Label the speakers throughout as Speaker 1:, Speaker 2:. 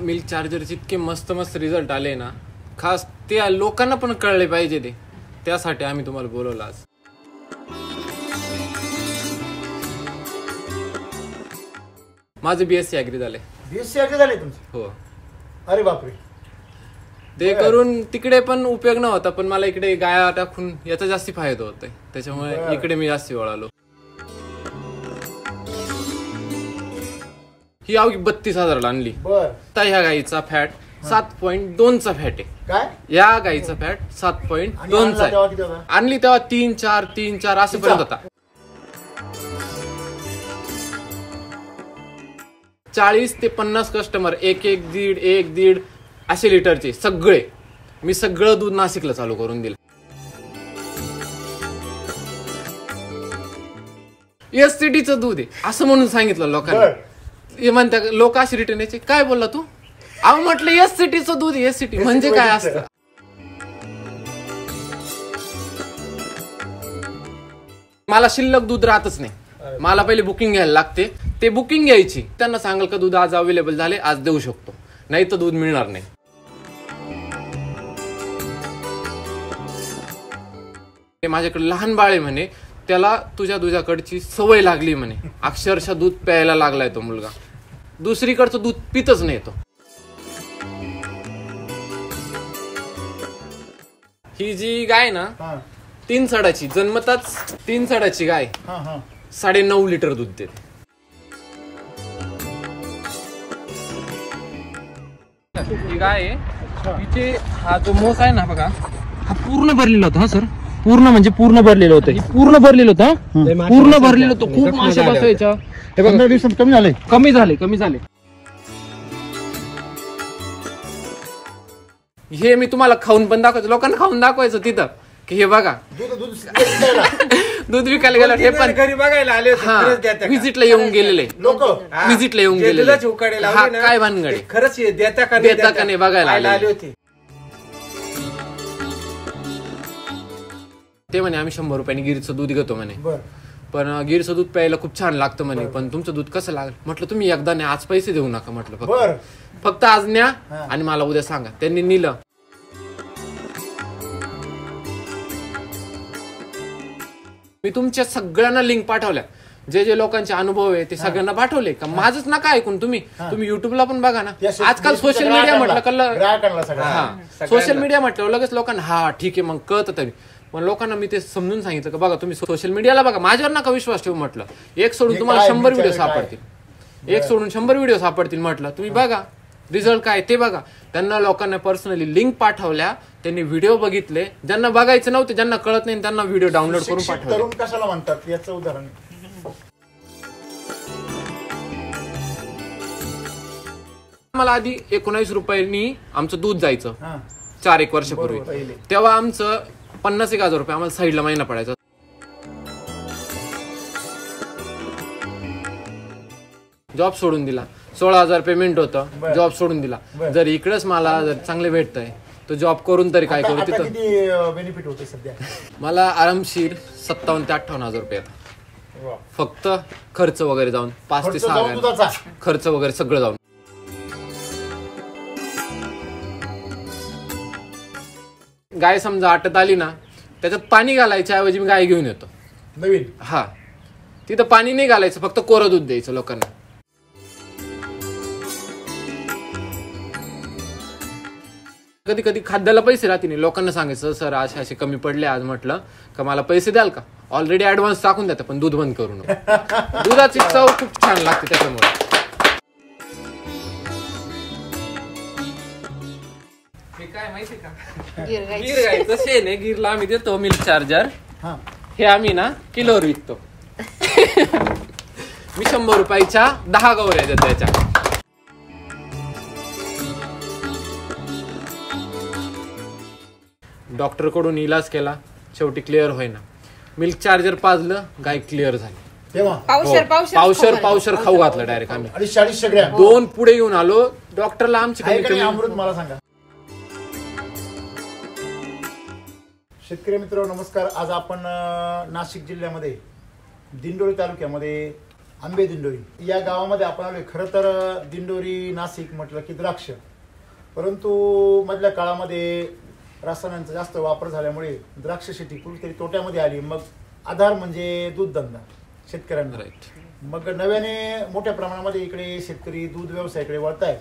Speaker 1: Milk चार्जरचे इतके मस्त मस्त रिझल्ट आले ना, खास त्या लोकांना पण कळले पाहिजे ते, त्यासाठी आम्ही तुम्हाला बोलवलं आज. माझं BSc ॲग्री झाले.
Speaker 2: BSc ॲग्री झाले तुमचे?
Speaker 1: हो.
Speaker 2: अरे बापरे.
Speaker 1: ते करून तिकडे पण उपयोग नव्हता, पण मला इकडे गाया टाकून याचा जास्ती फायदा होतोय, त्याच्यामुळे इकडे मी जास्ती वळालो. ही अवघी 32,000 आणली. तर ह्या गाईचा फॅट 7.2चा फॅट आहे.
Speaker 2: काय?
Speaker 1: या गाईचा फॅट 7.2चा आहे. आणली तेव्हा 3-4 असेपर्यंत होता. 40 ते 50 कस्टमर, एक दीड असे लिटरचे सगळे. मी सगळं दूध नाशिकला चालू करून दिलं. SCTचं दूध आहे असं म्हणून सांगितलं लोकांना. हे म्हणता लोक अशी रिटर्न यायचे, काय बोलला तू? अहो म्हटलं SCTचं दूध. SCT म्हणजे काय असतं? मला शिल्लक दूध राहतच नाही. मला पहिले बुकिंग घ्यायला लागते. ते बुकिंग घ्यायची, त्यांना सांगाल का दूध आज अवेलेबल झाले, आज देऊ शकतो, नाही तर दूध मिळणार नाही. माझ्याकडे लहान बाळ आहे म्हणे, त्याला तुझ्या दुधाकडची सवय लागली म्हणे, अक्षरशः दूध प्यायला लागलाय तो मुलगा. दुसरीकडचं दूध पितच नाही तो. ही जी गाय ना 3 सडाची, जन्मताच 3 सडाची गाय 9.5 लिटर दूध देते. ही गाय आहे, तिचे हा जो मोस आहे ना बघा, हा पूर्ण भरलेला होता. हा सर, पूर्ण म्हणजे पूर्ण भरलेलं होतं. पूर्ण भरलेलं होतं, पूर्ण भरलेलं होतं. खूप मासे बसायच्या.
Speaker 2: 15 दिवसात कमी झाले.
Speaker 1: हे मी तुम्हाला खाऊन पण दाखवायचं, लोकांना खाऊन दाखवायचं तिथं की हे बघा दूध विकायला गेलं. हे पण
Speaker 3: घरी बघायला आले,
Speaker 1: व्हिजिटला येऊन गेलेले लोक, व्हिजिटला येऊन गेलेले. काय भानगड
Speaker 3: खरंच देता का
Speaker 1: नाही बघायला आले होते. ते म्हणे आम्ही 100 रुपयांनी गिरचं दूध घेतो म्हणे, पण गिरचं दूध प्यायला खूप छान लागतं म्हणे, पण तुमचं दूध कसं लागलं? म्हटलं तुम्ही एकदा न्या, आज पैसे देऊ नका. म्हटलं फक्त आज न्या आणि मला उद्या सांगा. त्यांनी नेलं. मी तुमच्या सगळ्यांना लिंक पाठवल्या, जे जे लोकांचे अनुभव आहे ते सगळ्यांना पाठवले. का माझंच नका ऐकून तुम्ही युट्यूबला पण बघा ना. आजकाल सोशल मीडिया म्हटलं, सोशल मीडिया म्हटलं लगेच लोकांना हा ठीक आहे मग कळतं तरी. पण लोकांना मी ते समजून सांगितलं का बघा तुम्ही सोशल मीडियाला बघा, माझ्यावर नका विश्वास ठेवू. म्हटलं एक सोडून तुम्हाला 100 व्हिडिओ सापडतील, एक सोडून 100 व्हिडिओ सापडतील. म्हटलं तुम्ही बघा रिझल्ट काय ते बघा. त्यांना लोकांना पर्सनली लिंक पाठवल्या, त्यांनी व्हिडिओ बघितले. ज्यांना बघायचं नव्हते, ज्यांना कळत नाही, त्यांना व्हिडिओ डाउनलोड करून पाठवले.
Speaker 2: तरुण कशाला म्हणतात याचं उदाहरण,
Speaker 1: मला आधी 19 रुपयांनी आमचं दूध जायचं 4-1 वर्षापूर्वी. तेव्हा आमचं 50,000 रुपये आम्हाला साईडला महिना पडायचा. जॉब सोडून दिला, 16,000 पेमेंट होतं, जॉब सोडून दिला. जर इकडेच मला जर चांगले भेटतंय तर जॉब करून तरी काय करू. तिथं
Speaker 2: बेनिफिट होते सध्या
Speaker 1: मला आरामशीर 57,000 ते 58,000 रुपये येतात, फक्त खर्च वगैरे जाऊन. 5 ते 6 खर्च वगैरे सगळं जाऊन. गाय समजा आटत आली ना, त्याच्यात पाणी घालायच्या ऐवजी मी गाय घेऊन येतो
Speaker 2: नवीन.
Speaker 1: हा, तिथं पाणी नाही घालायचं, फक्त कोरं दूध द्यायचं लोकांना. कधी कधी खाद्याला पैसे राहते नाही, लोकांना सांगायचं सर असे कमी पडले आज. म्हटलं का मला पैसे द्याल का? ऑलरेडी ऍडव्हान्स टाकून द्या, पण दूध बंद करू नका. दुधाची चव खूप छान लागते त्याच्यामुळे. काय माहिती का, गिर गायचं शेण आहे. गिरला आम्ही देतो मिल्क चार्जर, हे आम्ही ना किलोवर विकतो. मी 100 रुपयाच्या 10 गवऱ्या देतो त्याच्या. डॉक्टर कडून इलाज केला, शेवटी क्लिअर होईना. मिल्क चार्जर पाजलं, गाय क्लिअर झाली. पावशर खाऊ घातलं डायरेक्ट आम्ही. 2 पुढे घेऊन आलो डॉक्टरला. आमची
Speaker 2: अमृत मला सांगा. शेतकरी मित्र नमस्कार. आज आपण नाशिक जिल्ह्यामध्ये दिंडोरी तालुक्यामध्ये आंबे दिंडोरी या गावामध्ये आपण आलोय. खरं तर दिंडोरी नाशिक म्हटलं की द्राक्ष, परंतु मधल्या काळामध्ये रसायनांचा जास्त वापर झाल्यामुळे द्राक्ष शेती कुठेतरी तोट्यामध्ये आली. मग आधार म्हणजे दूध धंदा शेतकऱ्यांना. मग नव्याने मोठ्या प्रमाणामध्ये इकडे शेतकरी दूध व्यवसायाकडे वळतायत.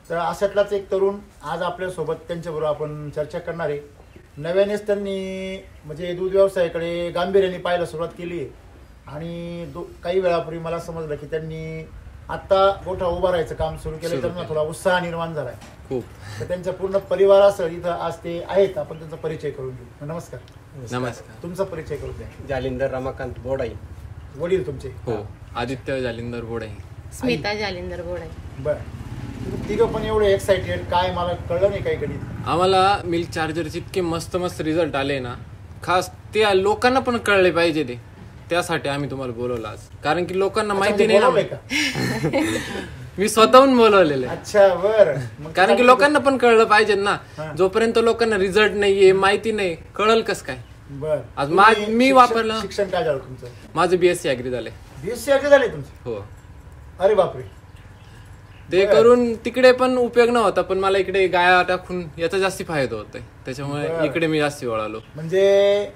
Speaker 2: तर अशातलाच एक तरुण आज आपल्यासोबत, त्यांच्याबरोबर आपण चर्चा करणार आहे. नव्यानेच त्यांनी म्हणजे दूध व्यवसायाकडे गांभीर्याने पाहायला सुरुवात केली आहे. आणि काही वेळापूर्वी मला समजलं की त्यांनी आत्ता गोठा उभा राहायचं काम सुरू केलं. त्यांना थोडा उत्साह निर्माण झालाय खूप. तर त्यांच्या पूर्ण परिवारासह इथं आज ते आहेत. आपण त्यांचा परिचय करून घेऊ. नमस्कार.
Speaker 1: नमस्कार.
Speaker 2: तुमचा परिचय करून द्या.
Speaker 3: जालिंदर रमाकांत बोडाई.
Speaker 2: वडील तुमचे?
Speaker 1: हो, आदित्य जालिंदर बोडाई.
Speaker 4: स्मिता जालिंदर बोडाई.
Speaker 2: बरं, तिघं पण एवढे एक्साइटेड, काय मला कळलं नाही काही कधी.
Speaker 1: आम्हाला मिल्क चार्जरचे इतके मस्त मस्त रिझल्ट आले ना, खास ते लोकांना पण कळले पाहिजे ते, त्यासाठी आम्ही तुम्हाला बोलवलं आज. कारण की लोकांना माहिती नाही ना. मी स्वतःहून बोलवलेलं आहे.
Speaker 2: अच्छा, बरं.
Speaker 1: कारण की लोकांना पण कळलं पाहिजे ना. जोपर्यंत लोकांना रिझल्ट नाहीये, माहिती नाही, कळल कस काय.
Speaker 2: बरं,
Speaker 1: आज मी वापरलं.
Speaker 2: शिक्षण काय झालं तुमचं?
Speaker 1: माझं बीएससी ऍग्री झालंय.
Speaker 2: बीएससी ऍग्री झाले तुमचं?
Speaker 1: हो.
Speaker 2: अरे बापरे.
Speaker 1: ते करून तिकडे पण उपयोग नव्हता, पण मला इकडे गाया टाकून याचा जास्ती फायदा होतोय, त्याच्यामुळे इकडे मी जास्ती वळालो.
Speaker 2: म्हणजे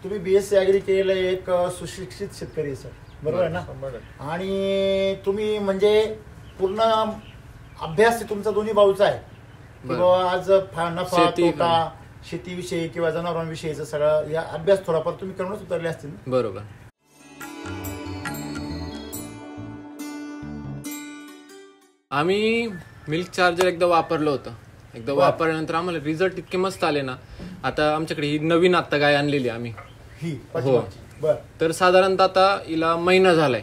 Speaker 2: तुम्ही बीएससी ऍग्री केलेलं एक सुशिक्षित शेतकरी सर, बरोबर आहे ना? आणि तुम्ही म्हणजे पूर्ण अभ्यास तुमचा दोन्ही बाजूचा आहे की बाबा आज नफा तोटा शेतीविषयी किंवा जनावरांविषयीचा सगळा या अभ्यास थोडाफार तुम्ही करूनच उतरले असतील.
Speaker 1: बरोबर. आम्ही मिल्क चार्जर एकदा वापरलं होतं. एकदा वापरल्यानंतर आम्हाला रिझल्ट इतके मस्त आले ना. आता आमच्याकडे ही नवीन आता गाय आणलेली आम्ही. हो. तर साधारणतः आता हिला महिना झालाय.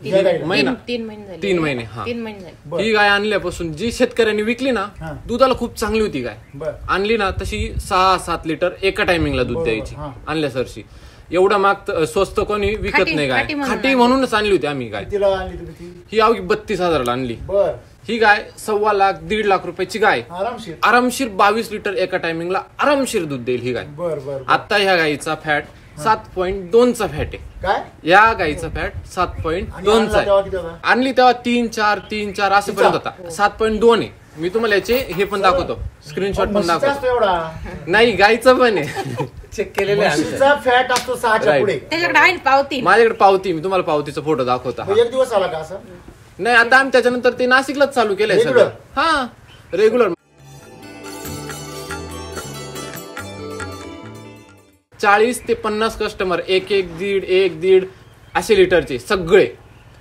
Speaker 1: 3 महिने. हा, ही गाय आणल्यापासून जी शेतकऱ्यांनी विकली ना, दुधाला खूप चांगली होती गाय. आणली ना तशी 6-7 लिटर एका टायमिंगला दूध द्यायची आणल्या सरशी. एवढा माग स्वस्त कोणी विकत नाही गाय. खाटी म्हणूनच आणली होती आम्ही गाय. ही अवघी 32,000ला आणली. ही गाय 1.25 लाख 1.5 लाख रुपयाची गाय. आरामशीर 22 लिटर एका टायमिंगला आरामशीर दूध देईल ही गाय. आता ह्या गायीचा फॅट 7.2चा फॅट आहे.
Speaker 2: काय?
Speaker 1: या गायीचा फॅट 7.2चा आहे. आणली तेव्हा 3-4 असं पर्यंत होता. 7.2 आहे. मी तुम्हाला याचे हे पण दाखवतो, स्क्रीनशॉट पण दाखवतो. नाही, गायचं पण आहे.
Speaker 3: चेक केलेलं आहे.
Speaker 2: फॅट असतो 6च्या पुढे.
Speaker 1: माझ्याकडे पावती, मी तुम्हाला पावतीचा फोटो दाखवतो.
Speaker 2: एक दिवस आला का असं?
Speaker 1: नाही, आता आम्ही त्याच्यानंतर ते नाशिकलाच चालू केलंय सगळं. हा, रेग्युलर 40 ते 50 कस्टमर, एक दीड असे लिटरचे सगळे.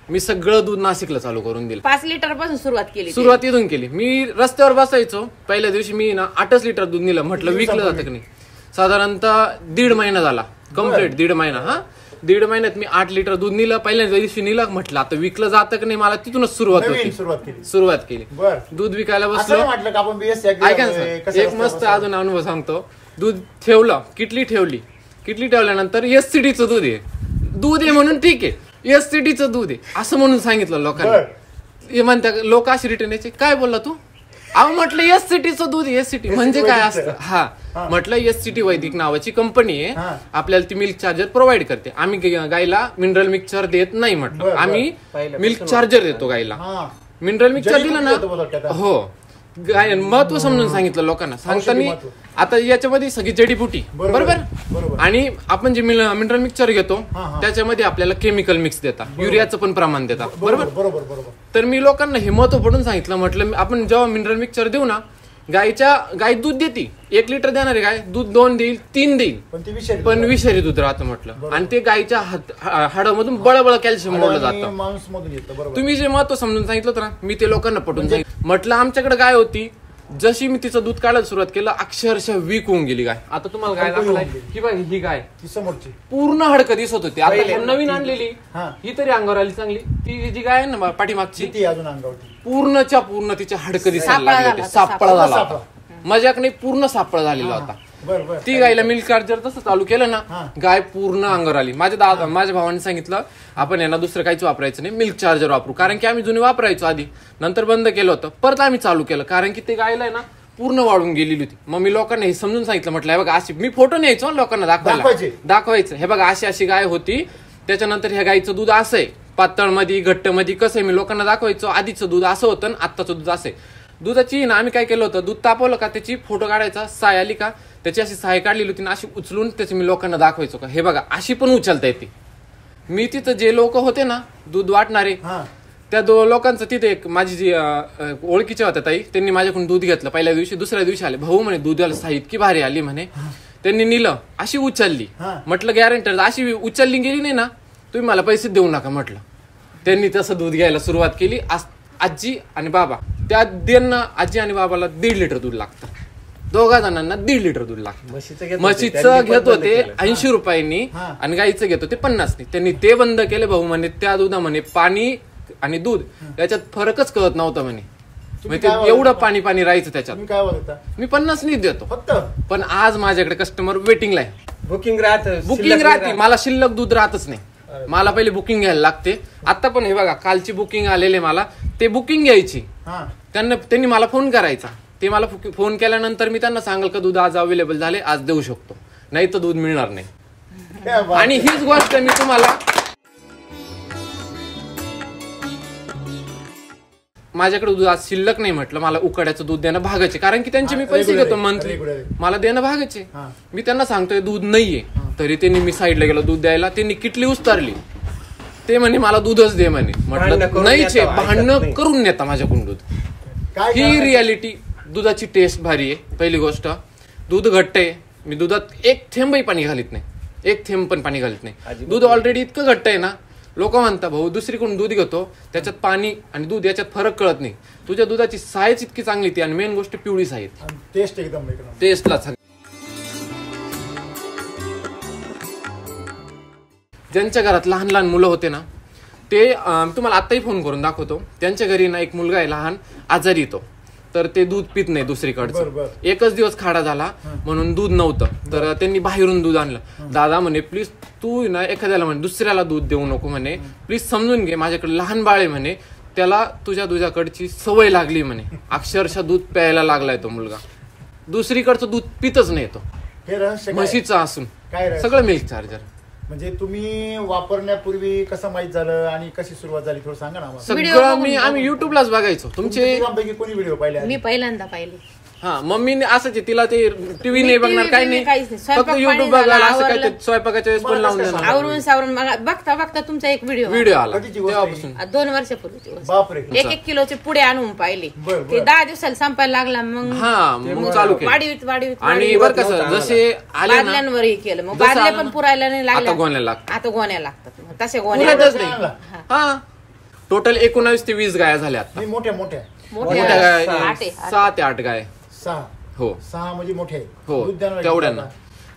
Speaker 1: मी सगळं दूध नाशिकला चालू करून दिलं.
Speaker 4: 5 लिटर पासून
Speaker 1: सुरुवात इथून केली. मी रस्त्यावर बसायचो. पहिल्या दिवशी मी ना 8 लिटर दूध नेलं. म्हटलं विकलं जातं की नाही. साधारणतः 1.5 महिना झाला, कम्प्लीट 1.5 महिना. हा, 1.5 महिन्यात मी 8 लिटर दूध नेलं. पहिल्या दिवशी नेलं. म्हटलं आता विकलं जातं की नाही. मला तिथूनच सुरुवात केली. दूध विकायला बसलो. ऐका ना, एक मस्त अजून अनुभव सांगतो. दूध ठेवलं, किटली ठेवल्यानंतर एससीडीचं दूध आहे म्हणून ठीक आहे, एससीडीचं दूध आहे असं म्हणून सांगितलं लोकांना. म्हणतात लोक अशी रिटर्न यायचे, काय बोलला तू? अहो म्हटलं एससीटीचं दूध. एससीटी म्हणजे काय असतं? हा, म्हटलं एससीटी वैदिक नावाची कंपनी आहे, आपल्याला ती मिल्क चार्जर प्रोव्हाइड करते. आम्ही गायला मिनरल मिक्सचर देत नाही. म्हटलं आम्ही मिल्क चार्जर देतो गायला. मिनरल मिक्सचर दिलं ना. हो, गाय महत्व समजून सांगितलं लोकांना. सांगताना आता याच्यामध्ये सगळी जडीबुटी, बरोबर. आणि आपण जे मिनरल मिक्सचर घेतो त्याच्यामध्ये आपल्याला केमिकल मिक्स देतात, युरियाचं पण प्रमाण देतात, बरोबर. तर मी लोकांना हे महत्व पडून सांगितलं. म्हटलं आपण जेव्हा मिनरल मिक्सचर देऊ ना, गाय दूध देते. 1 लिटर देणारी गाय दूध 2 देईल, 3 देईल, पण विषारी दूध राहतं म्हटलं. आणि ते गायच्या हाडामधून बळबळ कॅल्शियम मोडलं जातं. तुम्ही जे महत्व समजून सांगितलं होतं ना, मी ते लोकांना पटवून सांगितलं. म्हटलं आमच्याकडे गाय होती, जशी मी तिचं दूध काढायला सुरुवात केलं अक्षरशः वीक होऊन गेली गाय. आता तुम्हाला गाय दाखवलाय ही बघ, ही गाय समोरची पूर्ण हडकं दिसत होती. आता नवीन आणलेली ही तरी अंगावर आली चांगली. ती जी गाय आहे ना पाठीमागची, ती अजून अंगावरती पूर्णच्या पूर्ण तिच्या हडकं दिसायला लागले होते. सापळा झाला होता, मजाक नाही, पूर्ण सापळा झालेला होता. ती गायला मिल्क चार्जर तसं चालू केलं ना, गाय पूर्ण अंगावर आली. माझ्या भावाने सांगितलं आपण यांना दुसरं काहीच वापरायचं नाही, मिल्क चार्जर वापरू. कारण की आम्ही जुने वापरायचो आधी, नंतर बंद केलं होतं, परत आम्ही चालू केलं. कारण की ते गायला ना पूर्ण वाढून गेलेली होती. मग मी लोकांना हे समजून सांगितलं. म्हटलं हे बघा अशी, मी फोटो न्यायचो लोकांना दाखवायचं, हे बघा अशी गाय होती. त्याच्यानंतर ह्या गायचं दूध असं आहे, पातळ मध्ये घट्ट मध्ये कसं आहे मी लोकांना दाखवायचो. आधीचं दूध असं होतं आणि आत्ताचं दूध असं आहे. दुधाची ना आम्ही काय केलं होतं, दूध तापवलं का त्याची फोटो काढायचा, साय आली का त्याची अशी साय काढलेली होती ना, अशी उचलून त्याची मी लोकांना दाखवायचो का हे बघा अशी पण उचलता येते. मी तिथं जे लोक होते ना दूध वाटणारे त्या लोकांचं तिथे एक माझी जी ओळखीच्या होत्या ताई, त्यांनी माझ्याकडून दूध घेतलं पहिल्या दिवशी. दुसऱ्या दिवशी आले, भाऊ म्हणे दुधाला साई इतकी भारी आली म्हणे. त्यांनी नेलं, अशी उचलली. म्हटलं गॅरंटेड अशी उचलली गेली नाही ना तुम्ही मला पैसे देऊ नका म्हटलं. त्यांनी तसं दूध घ्यायला सुरुवात केली. आजी आणि बाबा त्या त्यांना आजी आणि बाबाला 1.5 लिटर दूध लागतं. दोघा जणांना 1.5 लिटर दूध लागतं. म्हशीचं घेत होते 80 रुपयांनी आणि गाईचं घेत होते 50. त्यांनी ते बंद केले. भाऊ म्हणे त्या दुधा म्हणे पाणी आणि दूध याच्यात फरकच कळत नव्हता म्हणे. एवढं पाणी पाणी राहायचं त्याच्यात. मी 50 देतो फक्त. पण आज माझ्याकडे कस्टमर वेटिंगला आहे.
Speaker 3: बुकिंग राहते.
Speaker 1: मला शिल्लक दूध राहतच नाही. मला पहिले बुकिंग घ्यायला लागते. आता पण हे बघा कालची बुकिंग आलेले मला, ते बुकिंग घ्यायची. त्यांनी मला फोन करायचा. ते मला फोन केल्यानंतर मी त्यांना सांगाल का दूध आज अवेलेबल झाले, आज देऊ शकतो, नाही तर दूध मिळणार नाही. आणि हीच गोष्ट मी तुम्हाला माझ्याकडे दूध आज शिल्लक नाही म्हटलं मला उकड्याचं दूध देणं भागाचे, कारण की त्यांचे मी पैसे घेतो मंथली, मला देणं भागाचे. मी त्यांना सांगतोय दूध नाहीये, तरी त्यांनी मी साईडला गेलो दूध द्यायला. त्यांनी किटली उचलली. ते म्हणे मला दूधच दे म्हणे. म्हटलं नाहीचे, भांडणं करून नेता माझ्याकडून दूध. ही रियालिटी. दुधाची टेस्ट भारी आहे. पहिली गोष्ट दूध घट्ट आहे. मी दुधात एक थेंबही पाणी घालीत नाही, एक थेंब पण पाणी घालीत नाही. दूध ऑलरेडी इतकं घट्ट आहे ना, लोक म्हणतात भाऊ दुसरीकडून दूध घेतो त्याच्यात पाणी आणि दूध याच्यात फरक कळत नाही. तुझ्या दुधाची सायच इतकी चांगली ती, आणि मेन गोष्ट पिवळी साय,
Speaker 2: टेस्ट एकदम
Speaker 1: टेस्टला. ज्यांच्या घरात लहान लहान मुलं होते ना ते तुम्हाला आत्ताही फोन करून दाखवतो. त्यांच्या घरी ना एक मुलगा आहे लहान, आजारी येतो, तर ते दूध पित नाही दुसरीकडचं. एकच दिवस खाडा झाला म्हणून दूध नव्हतं, तर त्यांनी बाहेरून दूध आणलं. दादा म्हणे प्लीज तू ना एखाद्याला म्हणे दुसऱ्याला दूध देऊ नको म्हणे, प्लीज समजून घे, माझ्याकडे लहान बाळ आहे म्हणे, त्याला तुझ्या दुधाकडची सवय लागली म्हणे. अक्षरशः दूध प्यायला लागलाय तो मुलगा. दुसरीकडचं दूध पितच नाही तो, म्हशीचं असून सगळं मिल्क चार्जर.
Speaker 2: म्हणजे तुम्ही वापरण्यापूर्वी कसं माहित झालं आणि कशी सुरुवात झाली थोडं सांगा ना.
Speaker 1: सगळं आम्ही युट्यूबलाच बघायचो. तुमचे
Speaker 2: कोणी व्हिडिओ पाहिले?
Speaker 4: मी पहिल्यांदा पाहिले.
Speaker 1: हा मम्मीने असंच तिला ते टीव्ही नाही बघणार, काही नाही, फक्त युट्यूब बघायला. असं काय स्वयंपाकाच्या वेळेस पण लावून देणार.
Speaker 4: आवरून सावरून बघता बघता तुमचा एक व्हिडिओ
Speaker 1: आला तेव्हापासून.
Speaker 4: 2 वर्षापूर्वी.
Speaker 2: बापरे.
Speaker 4: 1-1 किलोचे पुढे आणून पाहिले. ते 10 दिवसाला संपायला लागला. मग
Speaker 1: चालू केलं.
Speaker 4: वाढीत
Speaker 1: आणि बरं कसं जसे आले
Speaker 4: बादल्यांवरही केलं. मग बादल्या पण पुरायला नाही लागल्या,
Speaker 1: आता गोण्या लागतात.
Speaker 4: आता गोण्या लागतात. तसे गोण्या
Speaker 1: नाही. हा टोटल 19 ते 20 गाया झाल्या आता.
Speaker 2: मोठ्या मोठ्या
Speaker 1: मोठ्या गाय 6 ते 8 गाय.
Speaker 2: 6
Speaker 1: हो
Speaker 2: 6 म्हणजे मोठे
Speaker 1: हो, तेवढ्यांना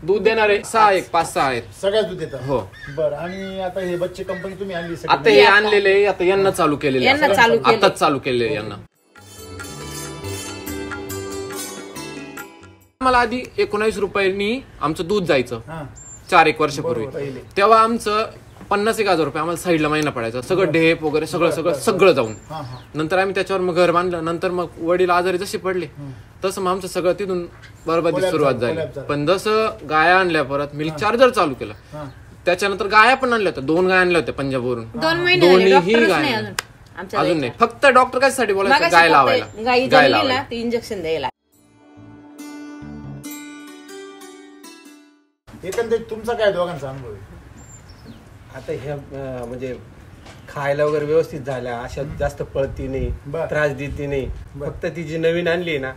Speaker 1: दूध देणारे 6 5-6 आहेत.
Speaker 2: सगळ्याच दूध देतात.
Speaker 1: हो
Speaker 2: बरं. आणि आता हे बच्चे कंपनी तुम्ही आणली,
Speaker 1: आता हे आणलेले आता यांना चालू केलेले, आताच चालू केलेले यांना. मला आधी 19 रुपयांनी आमचं दूध जायचं 4-1 वर्षापूर्वी. तेव्हा आमचं 50,000 रुपये आम्हाला साईडला महिना पडायचा, सगळं ढेप वगैरे सगळं जाऊन. नंतर आम्ही त्याच्यावर मग घर बांधलं. नंतर मग वडील आजारी जसे पडले तसं मग आमचं सगळं तिथून बरबादी सुरुवात झाली. पण जसं गाया आणल्या, परत मिल्क चार्जर चालू केलं, त्याच्यानंतर गाया पण आणल्या होत्या. 2 गाया आणल्या होत्या पंजाबवरून. दोन्ही गाय अजून नाही. फक्त डॉक्टर कशासाठी बोलायचं, गाय लावायला, गाय लावायला
Speaker 4: इंजेक्शन द्यायला.
Speaker 2: एकंदरीत तुमचा काय दोघांचा अनुभव आहे?
Speaker 3: आता ह्या म्हणजे खायला वगैरे व्यवस्थित झाल्या, अशा जास्त पळती नाही, त्रास देते नाही. फक्त ती जी नवीन आणली ना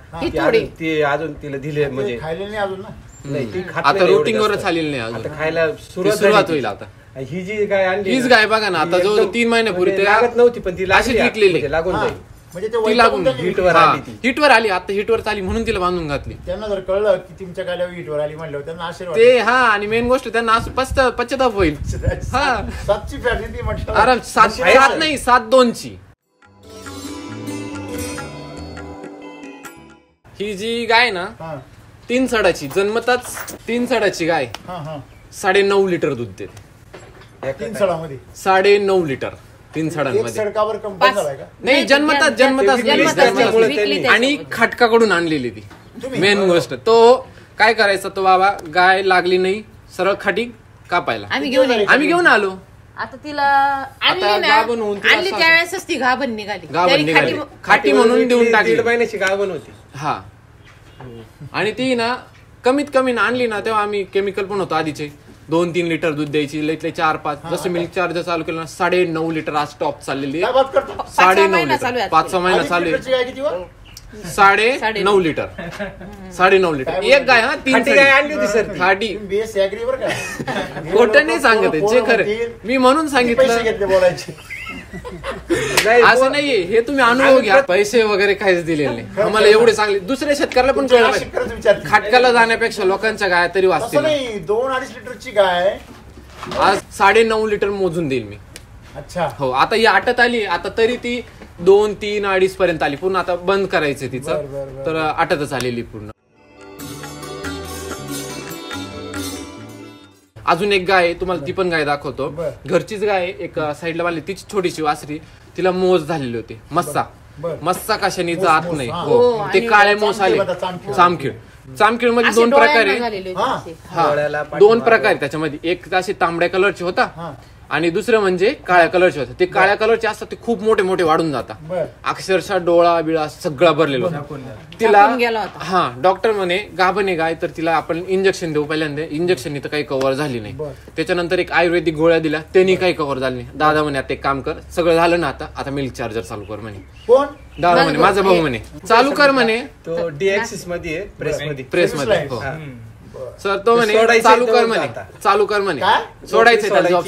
Speaker 3: ती अजून तिला दिले म्हणजे
Speaker 2: खायला नाही अजून ना.
Speaker 3: नाही ती
Speaker 1: आता रुटीन वरच आलेली नाही अजून.
Speaker 3: आता खायला
Speaker 1: सुरुवात होईल आता.
Speaker 3: ही जी गाय आणली,
Speaker 1: हीच गाय बघा ना, आता जो 3 महिन्यापूर्वी
Speaker 3: लागत नव्हती पण ती
Speaker 1: विकलेली
Speaker 3: लागून जाईल.
Speaker 2: म्हणजे
Speaker 1: हिटवर आली, आता हिटवर आली म्हणून तिला बांधून घातली.
Speaker 2: त्यांना जर कळलं की तुमच्या गायला हिटवर आली म्हणलं त्यांना आशीर्वाद
Speaker 1: ते. हा आणि मेन गोष्ट त्यांना पश्चाताप होईल.
Speaker 2: 7ची फॅसिलिटी म्हटलं.
Speaker 1: अरे 7 नाही 7-2ची. ही जी गाय ना 3 सडाची, जन्मताच 3 सडाची गाय 9.5 लिटर दूध देते.
Speaker 2: 3 सडामध्ये
Speaker 1: 9.5 लिटर 3 सडांमध्ये.
Speaker 2: सडकावर कंपनी झालाय का?
Speaker 1: नाही, जन्मताच आणि खाटकाकडून आणलेली ती. मेन गोष्ट तो काय करायचा, तो बाबा गाय लागली नाही सरळ खाटी कापायला आम्ही घेऊन आलो.
Speaker 4: आता तिला आणली त्यावेळेसच ती गाभण निघाली
Speaker 1: खाटी म्हणून देऊन टाकली.
Speaker 3: 1.5 महिन्याची गाभण होती.
Speaker 1: हा आणि ती ना कमीत कमी आणली ना तेव्हा आम्ही केमिकल पण होतो आधीचे 2-3 लिटर दूध द्यायची, लईतले 4-5. जसं मिल्क चार्जर चालू केलं ना 9.5 लिटर आज टॉप चाललेली. 9.5 लिटर 5 महिना चालू आहे. 9.5 लिटर 9.5 लिटर एक गाय. हा 3
Speaker 3: गाय आणली होती सर.
Speaker 1: खाटी खोटं नाही सांगत जे खरं मी म्हणून सांगितलं. असं नाहीये, हे तुम्ही अनुभव घ्या. पैसे वगैरे काहीच दिलेले नाही आम्हाला. एवढे चांगले दुसऱ्या शेतकऱ्याला पण कळलं पाहिजे. खाटकाला जाण्यापेक्षा लोकांच्या गाय तरी वाचतील.
Speaker 2: 2-2.5 लिटरची गाय
Speaker 1: आज 9.5 लिटर मोजून देईल मी.
Speaker 2: अच्छा
Speaker 1: हो आता ही आटत आली. आता तरी ती 2, 3, 2.5 पर्यंत आली. पूर्ण आता बंद करायचंय तिचं, तर आटतच आलेली पूर्ण. अजून एक गाय आहे तुम्हाला, ती पण गाय दाखवतो. घरचीच गाय एक साईडला बांधली, तिची छोटीशी वासरी. तिला मोज झालेली होती. मस्सा कशाने जात नाही. हो ते काळे मोस आले. चामखीळ मध्ये 2 प्रकार आहे. हा 2 प्रकार त्याच्यामध्ये. एक असे तांबड्या कलरचे होता आणि दुसरं म्हणजे काळ्या कलरचे होते. ते काळ्या कलरचे असतात ते खूप मोठे मोठे वाढून जातात. अक्षरशः डोळा बिळा सगळा भरलेला होता. तिला हा डॉक्टर म्हणे गाभण गाय, तर तिला आपण इंजेक्शन देऊ. पहिल्यांदा इंजेक्शन तर काही कव्हर झाली नाही. त्याच्यानंतर एक आयुर्वेदिक गोळ्या दिल्या, त्यांनी काही कव्हर झाली नाही. दादा म्हणे आता एक काम कर, सगळं झालं ना आता मिल्क चार्जर चालू कर म्हणे.
Speaker 2: कोण?
Speaker 1: दादा म्हणे माझा भाऊ म्हणे चालू कर म्हणे.
Speaker 3: तो डीएक्सिस मध्ये
Speaker 1: प्रेस मध्ये हो सर. तो म्हणे चालू कर म्हणे. सोडायचं जॉब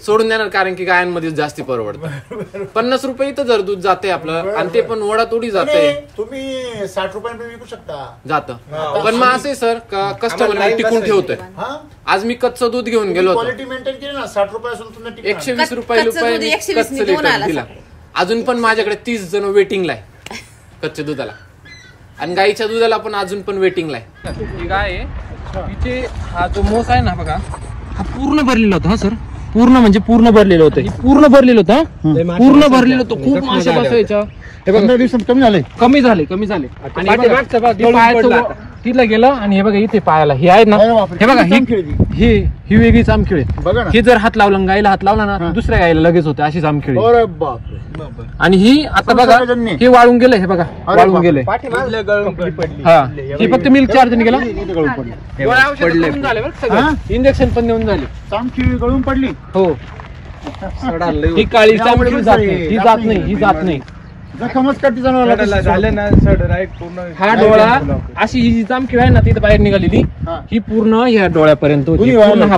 Speaker 1: सोडून देणार कारण की गायांमध्ये जास्ती परवडतं. 50 रुपये तर जर दूध जाते आपलं, आणि ते पण वडा तोडी जाते.
Speaker 2: तुम्ही 60 रुपयांपर्यंत विकू शकता
Speaker 1: जातं. पण मग असे सर कस्टमर टिकून ठेवतोय. आज मी कच्चं दूध घेऊन गेलो होतो.
Speaker 2: क्वालिटी मेंटेन केली ना 60 रुपयापासून
Speaker 1: 120 रुपये दिला. अजून पण माझ्याकडे 30 जण वेटिंगला आहे कच्च्या दुधाला, आणि गाईच्या दुधाला पण अजून पण वेटिंगला आहे. ही गाय आहे तिचे, हा जो मोस आहे ना बघा, हा पूर्ण भरलेला होता. हा सर पूर्ण भरलेलं होतं. पूर्ण भरलेलं होतं. खूप मासे बसायच्या.
Speaker 2: 15 दिवसात कमी झाले.
Speaker 1: आणि तिला गेलं आणि हे बघा इथे पायाला हे आहे ना, हे बघा ही वेगळी जामखिळी. हे जर हात लावला गायला हात लावला ना दुसऱ्या गायला लगेच होते अशी जामखिळी. आणि ही आता बघा हे वाळून गेलंय. हे बघा वाळून गेलंय. हा ही फक्त मिल्क चार्जर गेला. इंजेक्शन पण देऊन झाले.
Speaker 2: जामखिळी गळून पडली.
Speaker 1: हो ही काळी जामखिळी जात नाही.
Speaker 2: जखमच कटी झालं ना सर डायरेक्ट पूर्ण.
Speaker 1: हा डोळा अशी ही जामखिळी आहे ना तिथे बाहेर निघालेली, ही पूर्ण ह्या डोळ्यापर्यंत होती. हा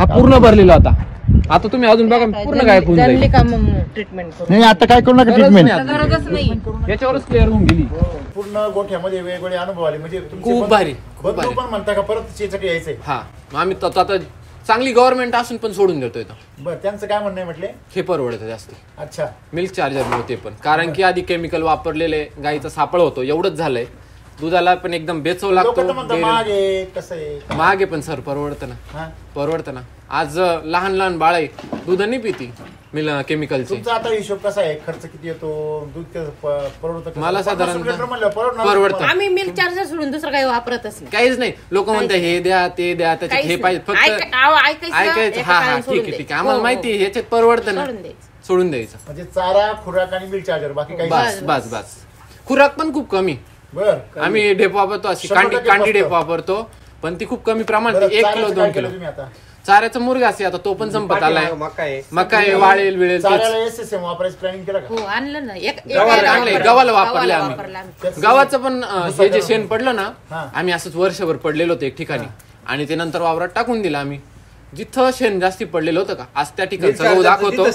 Speaker 1: पूर्ण भरलेला होता. आता तुम्ही अजून बघा पूर्ण गायब होऊन जाईल.
Speaker 2: नाही आता काय करू नका ट्रीटमेंट,
Speaker 1: याच्यावरच क्लिअर होऊन गेली.
Speaker 2: पूर्ण गोठ्यामध्ये वेगवेगळे अनुभव आले. म्हणजे
Speaker 1: खूप भारी
Speaker 2: पण म्हणता का परत शेतीसाठी यायचंय.
Speaker 1: हा आम्ही आता चांगली गव्हर्नमेंट असून पण सोडून देतोय.
Speaker 2: बरं त्यांचं काय म्हणणं आहे म्हटले?
Speaker 1: हे परवडतं जास्त.
Speaker 2: अच्छा
Speaker 1: मिल्क चार्जर नव्हते पण, कारण की आधी केमिकल वापरलेले गाईचा सापळ होतो. एवढंच झालंय. दुधाला पण एकदम बेचव लागतो. मागे पण सर परवडतं ना. आज लहान बाळ आहे दूध नाही पिती केमिकलचे.
Speaker 2: आता हिशोब कसा आहे? खर्च किती येतो? दूध परवडतं?
Speaker 1: मला साधारण परवडतं.
Speaker 4: आम्ही मिल्क चार्जर सोडून दुसरं काही वापरतच नाही.
Speaker 1: काहीच नाही. लोक म्हणतात हे द्या ते द्या, त्याच्यात हे पाहिजे फक्त ऐकायचं. हा ठीक आहे आम्हाला माहिती आहे ह्याच्यात परवडतं ना, सोडून द्यायचं.
Speaker 2: म्हणजे चारा, खुराक आणि मिल्क चार्जर, बाकी काही
Speaker 1: बस. खुराक पण खूप कमी. आम्ही ढेप वापरतो, अशी कांडी ढेप वापरतो, पण ती खूप कमी प्रमाणात. 1 किलो 2 किलो चाऱ्याचा मुर्गा असे. आता तो पण संपत आलाय. मका आहे वाळेल विळेल. गव्हाला वापरले आम्ही. गव्हाचं पण हे जे शेण पडलं ना, आम्ही असंच वर्षभर पडलेलो होतो एक ठिकाणी, आणि ते नंतर वावरात टाकून दिलं आम्ही. जिथं शेण जास्ती पडलेलं होतं का, आज त्या ठिकाणचा गहू दाखवतो.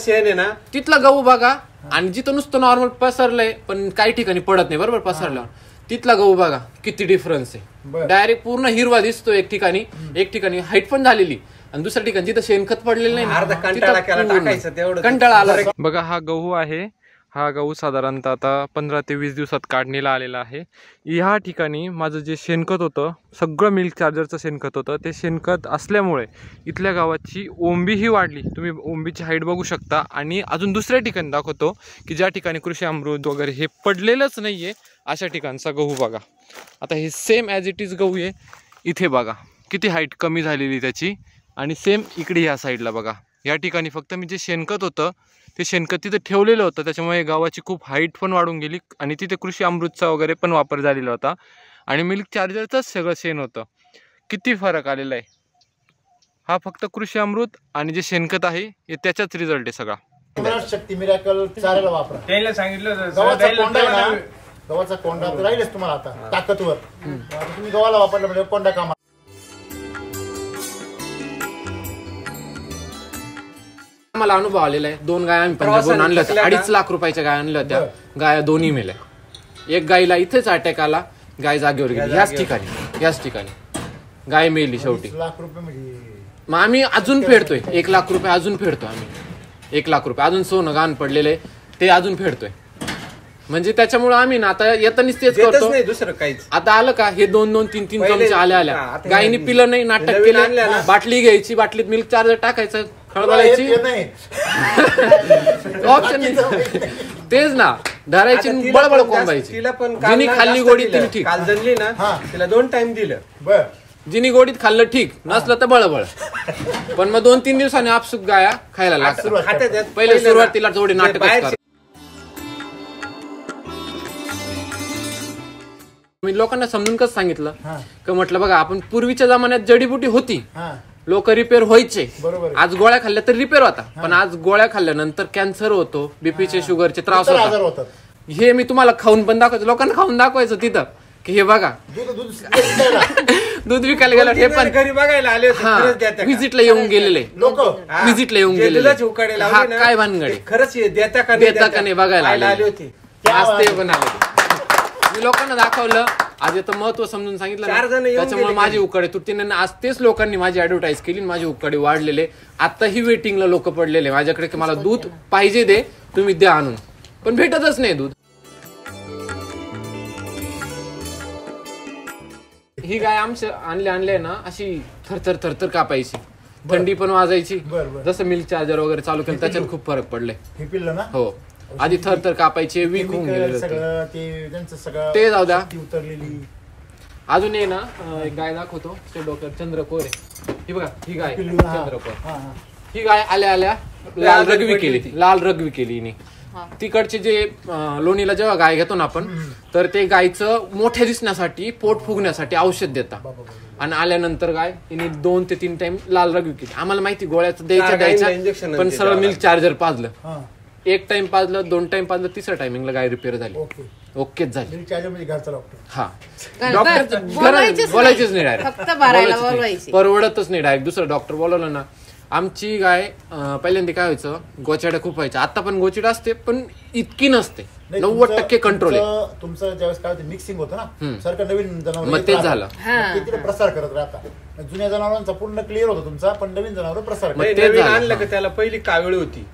Speaker 1: तिथला गहू बघा, आणि जिथं नुसतं नॉर्मल पसरलंय पण काही ठिकाणी पडत नाही बरोबर पसरल्यावर, तिथला गहू बघा किती डिफरन्स आहे. डायरेक्ट पूर्ण हिरवा दिसतो एक ठिकाणी हाईट पण झालेली, आणि दुसऱ्या ठिकाणी जिथं शेणखत पडलेलं नाही, कंटाळा आला. बघा हा गहू आहे. हा गहू साधारणतः आता 15 ते 20 दिवसात काढणीला आलेला आहे. ह्या ठिकाणी माझं जे शेणखत होतं सगळं मिल्क चार्जरचं शेणखत होतं. ते शेणखत असल्यामुळे इथल्या गावाची ओंबीही वाढली. तुम्ही ओंबीची हाईट बघू शकता. आणि अजून दुसऱ्या ठिकाणी दाखवतो की ज्या ठिकाणी कृषी अमृत वगैरे हे पडलेलंच नाही आहे अशा ठिकाणचा गहू बघा. आता हे सेम ॲज इट इज गहू आहे. इथे बघा किती हाईट कमी झालेली त्याची, आणि सेम इकडे ह्या साईडला बघा, या ठिकाणी फक्त मी जे शेणखत होतं ते शेणखत तिथे ठेवलेलं होतं, त्याच्यामुळे गावाची खूप हाईट पण वाढून गेली आणि तिथे कृषी अमृतचा वगैरे पण वापर झालेला होता आणि मिल्क चार्जरचंच सगळं शेण होतं. किती फरक आलेला आहे. हा फक्त कृषी अमृत आणि जे शेणखत आहे हे त्याचाच रिझल्ट आहे सगळा.
Speaker 2: शक्ती मिरॅकल चारायला वापरा.
Speaker 3: त्याला सांगितलं
Speaker 2: गव्हाचा कोंडा तर राहीलच तुम्हाला आता ताकदवर. तुम्ही गव्हाला वापरला म्हणजे कोंडा कामा.
Speaker 1: मला अनुभव आलेला आहे. 2 गाय आम्ही पंजाबहून आणल्या होत्या, 2.5 लाख रुपयाच्या गाय आणल्या होत्या. गाया दोन्ही मेल्या. एक गायीला इथेच अटॅक आला, गाय जागेवर गेली. याच ठिकाणी गाय मेली शेवटी.
Speaker 2: लाख रुपये म्हणजे
Speaker 1: मग आम्ही अजून फेडतोय 1 लाख रुपये अजून फेडतोय आम्ही. 1 लाख रुपये अजून सोनं गाण पडलेलं आहे ते अजून फेडतोय. म्हणजे त्याच्यामुळे आम्ही ना आता येतानीच तेच करतो.
Speaker 3: दुसरं काहीच.
Speaker 1: आता आलं का हे 2-2, 3-3 चमचे आल्या गायीने पिलं नाही, नाटक केलं. बाटली घ्यायची, बाटलीत मिल्क चार्जर टाकायचं, खळबळायची, ऑप्शन नाही. तेच ना, धरायची बळबळ कोंबायची.
Speaker 3: तिला पण
Speaker 1: जिनी खाल्ली गोडीत तिने ठीक,
Speaker 3: काल जनली ना तिला 2 टाइम दिलं.
Speaker 2: बर
Speaker 1: जिनी गोडीत खाल्लं ठीक, नसलं तर बळबळ. पण मग 2-3 दिवसांनी आपसुक गाया खायला लागतात. पहिले सुरुवातीला थोडी नाटक करतात. मी लोकांना समजून कसं सांगितलं का, म्हटलं बघा आपण पूर्वीच्या जमान्यात जडीबुटी होती, लोक रिपेअर व्हायचे. आज गोळ्या खाल्ल्या तर रिपेअर होता, पण आज गोळ्या खाल्ल्यानंतर कॅन्सर होतो, बीपीचे शुगरचे त्रास होतात. हे मी तुम्हाला खाऊन पण दाखवायचं, लोकांना खाऊन दाखवायचं तिथं की हे बघा दूध विकायला गेलं. हे पण
Speaker 3: घरी बघायला आले होते,
Speaker 1: व्हिजिटला येऊन गेलेले
Speaker 2: लोक,
Speaker 1: व्हिजिटला येऊन गेलेले. काय भानगडे
Speaker 3: खरंच देता का
Speaker 1: नाही बघायला आले होते. आज ते पण आले. मी लोकांना दाखवलं, आज याचं महत्व समजून सांगितलं, त्याच्यामुळे माझी उकडे तुटतीने. आज तेच लोकांनी माझी ऍडव्हर्टाईज केली, माझी उकडे वाढलेले. आताही वेटिंगला लोक पडलेले माझ्याकडे की मला दूध पाहिजे, दे तुम्ही द्या आणून, पण भेटतच नाही दूध. ही गाय आमच्या आणले ना अशी थरथर कापायची, थंडी पण वाजायची. जसं मिल्क चार्जर वगैरे चालू केलं त्याच्यात खूप फरक पडलाय. हो, आधी थरथर कापायचे, वीक होऊन गेले. ते जाऊ द्या. अजून ये ना, एक गाय दाखवतो. ते डॉक्टर चंद्रकोर आहे. ही बघा, ही गाय चंद्रकोर. ही गाय आल्या लाल रगवी केली हिने. तिकडचे जे लोणीला जेव्हा गाय घेतो ना आपण, तर ते गायचं मोठ्या दिसण्यासाठी, पोट फुगण्यासाठी औषध देतात. आणि आल्यानंतर गाय हिने 2 ते 3 टाइम लाल रगवी केली. आम्हाला माहिती गोळ्याचं द्यायचं, पण सरळ मिल्क चार्जर पाजलं. 1 टाइम पाजलं, 2 टाइम पाजलं, 3ऱ्या टायमिंगला गाय रिपेअर झाली. ओकेच झाली. हा, डॉक्टर बोलायचेच नाही डायरेक्ट, परवडतच नाही डायरेक्ट. दुसरं डॉक्टर बोलवलं ना. आमची गाय पहिल्यांदा काय व्हायचं, गोचिडा खूप व्हायच्या. आता पण गोचिडा असते, पण इतकी नसते. 90% कंट्रोल आहे.
Speaker 2: तुमचं ज्यावेळेस काय मिक्सिंग होतं ना, सारखं नवीन जनावर
Speaker 1: मग तेच झालं,
Speaker 2: प्रसार करत राहता. जुन्या जनावरांचा पूर्ण क्लिअर होता तुमचा, पण नवीन जनावर प्रसार
Speaker 3: आणलं की त्याला पहिली कावळी होती,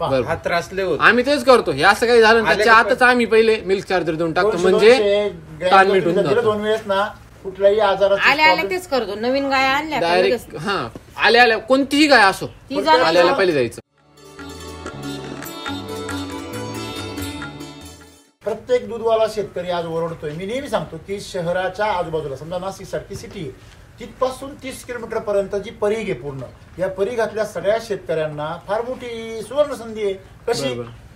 Speaker 3: हात त्रासले होते.
Speaker 1: आम्ही तेच करतो. हे असं काही झालं त्याच्या आताच आम्ही पहिले मिल्क चार्जर देऊन टाकतो, म्हणजे ताण मिटून जातो.
Speaker 2: 2 वेळेस ना कुठल्याही आजारात
Speaker 4: आल्या तेच करतो. नवीन गाय आणल्या
Speaker 1: डायरेक्ट, हा आल्या कोणतीही गाय असो, आल्याला पहिले जायचं.
Speaker 2: प्रत्येक दूधवाला शेतकरी आज ओरडतोय. मी नेहमी सांगतो की शहराच्या आजूबाजूला, समजा नाशिक सारखी सिटी आहे, तिथपासून 30 किलोमीटर पर्यंत जी परिघ आहे पूर्ण, या परिघातल्या सगळ्या शेतकऱ्यांना फार मोठी सुवर्ण संधी आहे. कशी?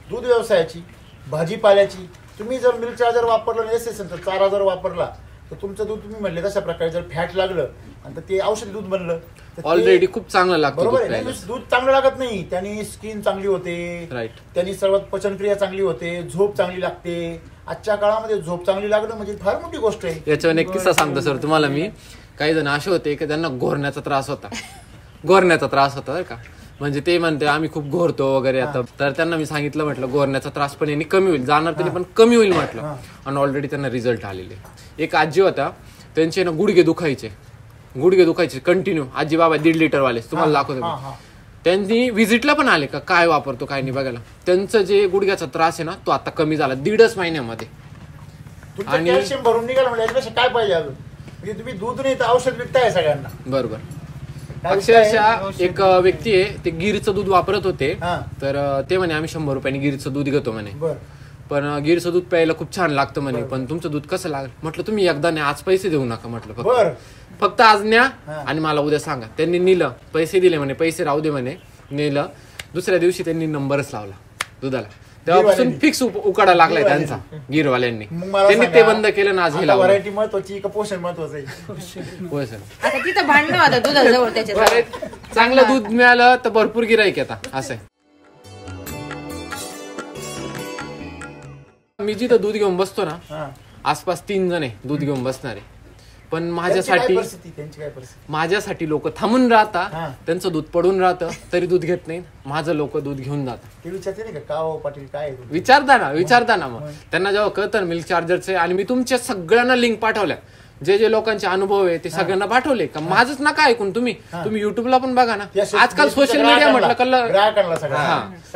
Speaker 2: दूध व्यवसायाची, भाजीपाल्याची. तुम्ही जर मिल्क चार्जर वापरलं, एसेन्शियल चारा जर वापरला, तर तुमचं दूध तुम्ही म्हणले तशा प्रकारे जर फॅट लागलं आणि ते औषधी दूध बनलं,
Speaker 1: ऑलरेडी खूप चांगलं लागतं.
Speaker 2: बरोबर आहे. दूध चांगलं लागत नाही, त्यांनी स्किन चांगली होते, त्यांनी सर्वात पचनक्रिया चांगली होते, झोप चांगली लागते. आजच्या काळामध्ये झोप चांगली लागणं म्हणजे फार मोठी गोष्ट आहे.
Speaker 1: याच्यावर एक किस्सा सांगतो सर तुम्हाला मी. काही जण असे होते की त्यांना घोरण्याचा त्रास होता बरं का. म्हणजे ते म्हणते आम्ही खूप घोरतो वगैरे. आता तर त्यांना मी सांगितलं, म्हटलं घोरण्याचा त्रास पण यांनी कमी होईल, जाणार तरी पण कमी होईल म्हटलं. आणि ऑलरेडी त्यांना रिझल्ट आलेले. एक आजी होता, त्यांचे ना गुडघे दुखायचे कंटिन्यू. आजी बाबा 1.5 लिटर वाले, तुम्हाला दाखवतो. त्यांनी व्हिजिटला पण आले का काय वापरतो काय नाही बघायला. त्यांचं जे गुडघ्याचा त्रास आहे ना, तो आता कमी झाला 1.5 महिन्यामध्ये.
Speaker 2: आणि कॅल्शियम भरून निघालं म्हणजे याच्यापेक्षा काय पाहिजे अजून. म्हणजे तुम्ही दूध नाही तर औषध विकताय सगळ्यांना.
Speaker 1: बरोबर. अक्षरशः एक व्यक्ती आहे, ते गिरचं दूध वापरत होते. तर ते म्हणे आम्ही 100 रुपयांनी गिरचं दूध घेतो म्हणे. पण गिरचं दूध प्यायला खूप छान लागतं म्हणे, पण तुमचं दूध कसं लागलं म्हटलं तुम्ही एकदा नाही, आज पैसे देऊ नका म्हटलं, फक्त आज न्या आणि मला उद्या सांगा. त्यांनी नेलं, पैसे दिले म्हणे, पैसे राहू दे म्हणे, नेलं. दुसऱ्या दिवशी त्यांनी नंबरच लावला दुधाला, तेव्हापासून फिक्स उकाडा लागलाय त्यांचा गिरवाल्यांनी. त्यांनी ते बंद केलं ना, आज हे लावलं.
Speaker 2: व्हरायटी महत्वाची का पोषण महत्वाचं आहे?
Speaker 1: पोषण.
Speaker 4: आता तिथं भांडणं होतं दुधाजवळ, त्याच्या
Speaker 1: चांगलं दूध मिळालं तर भरपूर गिराईक येतात असं आहे. मी जिथं दूध घेऊन बसतो ना, आसपास 3 जण आहे दूध घेऊन बसणारे, पण माझ्यासाठी लोक थांबून राहतात, त्यांचं दूध पडून राहतं तरी दूध घेत नाही, माझं लोक दूध घेऊन जातात. विचारता ना मग त्यांना जेव्हा कळतं मिल्क चार्जरचे, आणि मी तुमच्या सगळ्यांना लिंक पाठवल्या, जे जे लोकांचे अनुभव आहे ते सगळ्यांना पाठवले. का माझंच नका ऐकून तुम्ही युट्यूबला पण बघा ना. आजकाल सोशल मीडिया म्हटलं,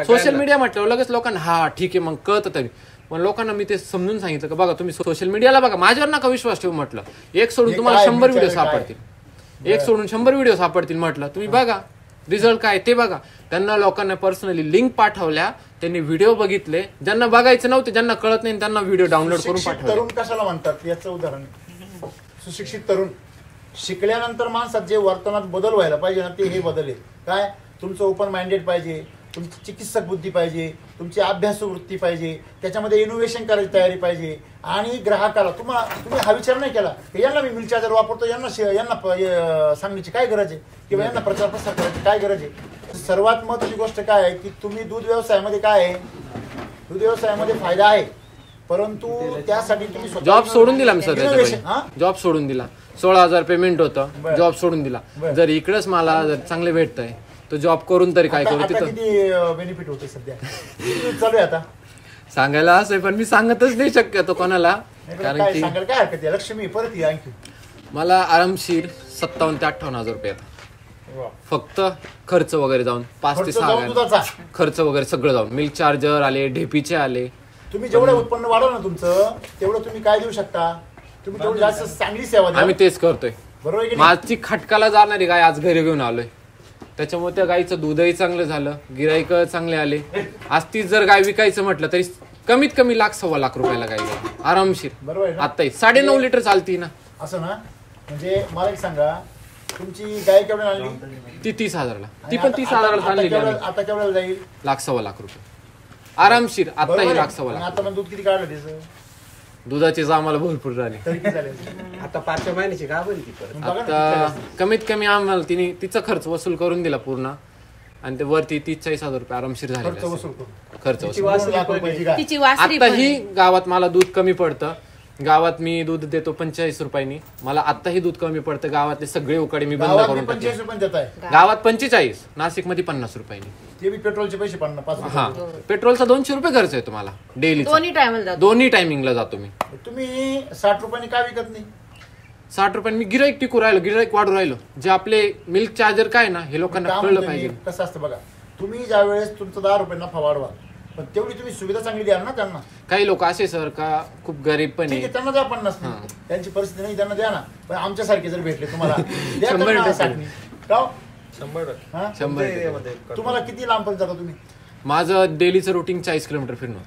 Speaker 1: सोशल मीडिया म्हटलं लगेच लोकांना हा ठीक आहे मग कळतं तरी, पण लोकांना मी ते समजून सांगितलं का बघा तुम्ही सोशल मीडियाला बघा, माझ्यावर नका विश्वास ठेवू म्हटलं. एक सोडून तुम्हाला 100 व्हिडिओ सापडतील, एक सोडून 100 व्हिडिओ सापडतील म्हटलं, तुम्ही बघा रिझल्ट काय ते बघा. त्यांना लोकांना पर्सनली लिंक पाठवल्या, त्यांनी व्हिडिओ बघितले, ज्यांना बघायचं नव्हते, ज्यांना कळत नाही त्यांना व्हिडिओ डाउनलोड करून पाठवले.
Speaker 2: तरुण कशाला म्हणतात याचं उदाहरण, सुशिक्षित तरुण शिकल्यानंतर माणसात जे वर्तनात बदल व्हायला पाहिजे ना, ते हे बदल आहे. काय तुमचं ओपन माइंडेड पाहिजे, तुमची चिकित्सक बुद्धी पाहिजे, तुमची अभ्यासू वृत्ती पाहिजे, त्याच्यामध्ये इनोव्हेशन करायची तयारी पाहिजे. आणि ग्राहकाला तुम्ही हा विचार नाही केला की यांना मी मिल्क चार्जर वापरतो, यांना सांगण्याची काय गरज आहे किंवा यांना प्रचार प्रसार करायची काय गरज आहे. सर्वात महत्त्वाची गोष्ट काय आहे की तुम्ही दूध व्यवसायामध्ये काय आहे, दूध व्यवसायामध्ये फायदा आहे, परंतु त्यासाठी तुम्ही
Speaker 1: जॉब सोडून दिला मी सर, जॉब सोडून दिला. 16,000 पेमेंट होतं, जॉब सोडून दिला. जर इकडेच मला जर चांगले भेटतंय तर जॉब करून तरी काय करू. तिथं
Speaker 2: बेनिफिट होते सध्या चालू आहे आता
Speaker 1: सांगायला असं, पण मी सांगतच नाही शक्यतो कोणाला, कारण की
Speaker 2: काय हरकत आहे. लक्ष्मी परत आणखी
Speaker 1: मला आरामशीर 57,000 ते 58,000 रुपये येतात, फक्त खर्च वगैरे जाऊन 5 ते 6 खर्च वगैरे सगळं जाऊन. मिल्क चार्जर आले, ढेपीचे आले.
Speaker 2: तुम्ही जेवढं उत्पन्न वाढव ना तुमचं, तेवढं तुम्ही काय देऊ शकता, तुम्ही तेवढी जास्त चांगली सेवा द्या.
Speaker 1: आम्ही तेच करतोय.
Speaker 2: बरोबर.
Speaker 1: माझी खटकाला जाणारी गाय आज घरी घेऊन आलोय, त्याच्यामुळे त्या गायचं दूधही चांगलं झालं, गिराईक चांगले आले. आज तीच जर गाय विकायचं म्हटलं तरी कमीत कमी 1,00,000 1,15,00,000 रुपयाला गाय जाईल आरामशीर.
Speaker 2: बरोबर.
Speaker 1: आता 9.5 लिटर चालती ना
Speaker 2: असं ना. म्हणजे मला एक सांगा, तुमची गाय केवढ्या आणली?
Speaker 1: ती 30,000ला, ती पण 30,000ला चालली.
Speaker 2: आता केवढ्याला जाईल?
Speaker 1: 1,00,000 रुपये आरामशीर. आता ही 1,00,000.
Speaker 2: आता मग दूध किती काढलं त्याचं?
Speaker 1: दुधाचीच आम्हाला भरपूर झाली.
Speaker 3: आता 5 महिन्याची का बरी ती परत.
Speaker 1: आता कमीत कमी आम्हाला तिचा खर्च वसूल करून दिला पूर्ण, आणि ते वरती 30-40,000 रुपये आरामशीर झाले खर्च वसूल. आता ही गावात मला दूध कमी पडतं, गावात मी दूध देतो 45 रुपयांनी, मला आताही दूध कमी पडतं. गावातले सगळे उकाडे मी बंद करून टाकले. गावात 45, नाशिक मध्ये 50 रुपयांनी.
Speaker 2: पेट्रोलचे पैसे 50.
Speaker 1: हा, पेट्रोलचा 200 रुपये खर्च आहे तुम्हाला डेली, दोन्ही टायमिंगला जातो मी.
Speaker 2: तुम्ही 60 रुपयांनी का विकत नाही?
Speaker 1: 60 रुपयांनी मी गिराईक टिकू राहिलो, गिराईक वाढू राहिलो. जे आपले मिल्क चार्जर काय ना, हे लोकांना कळलं पाहिजे.
Speaker 2: कसं असतं बघा, तुम्ही ज्या वेळेस तुमचा 10 रुपये नफा वाढवा, पण तेवढी तुम्ही सुविधा चांगली द्याल ना त्यांना.
Speaker 1: काही लोक असे सर का खूप गरीब पण आहे,
Speaker 2: त्यांना द्या 50, त्यांची परिस्थिती नाही त्यांना द्या ना. पण आमच्यासारखे जर भेटले तुम्हाला 100%. तुम्हाला किती लांब पण जाता तुम्ही?
Speaker 1: माझं डेलीचं रुटीन 40 किलोमीटर फिरणं.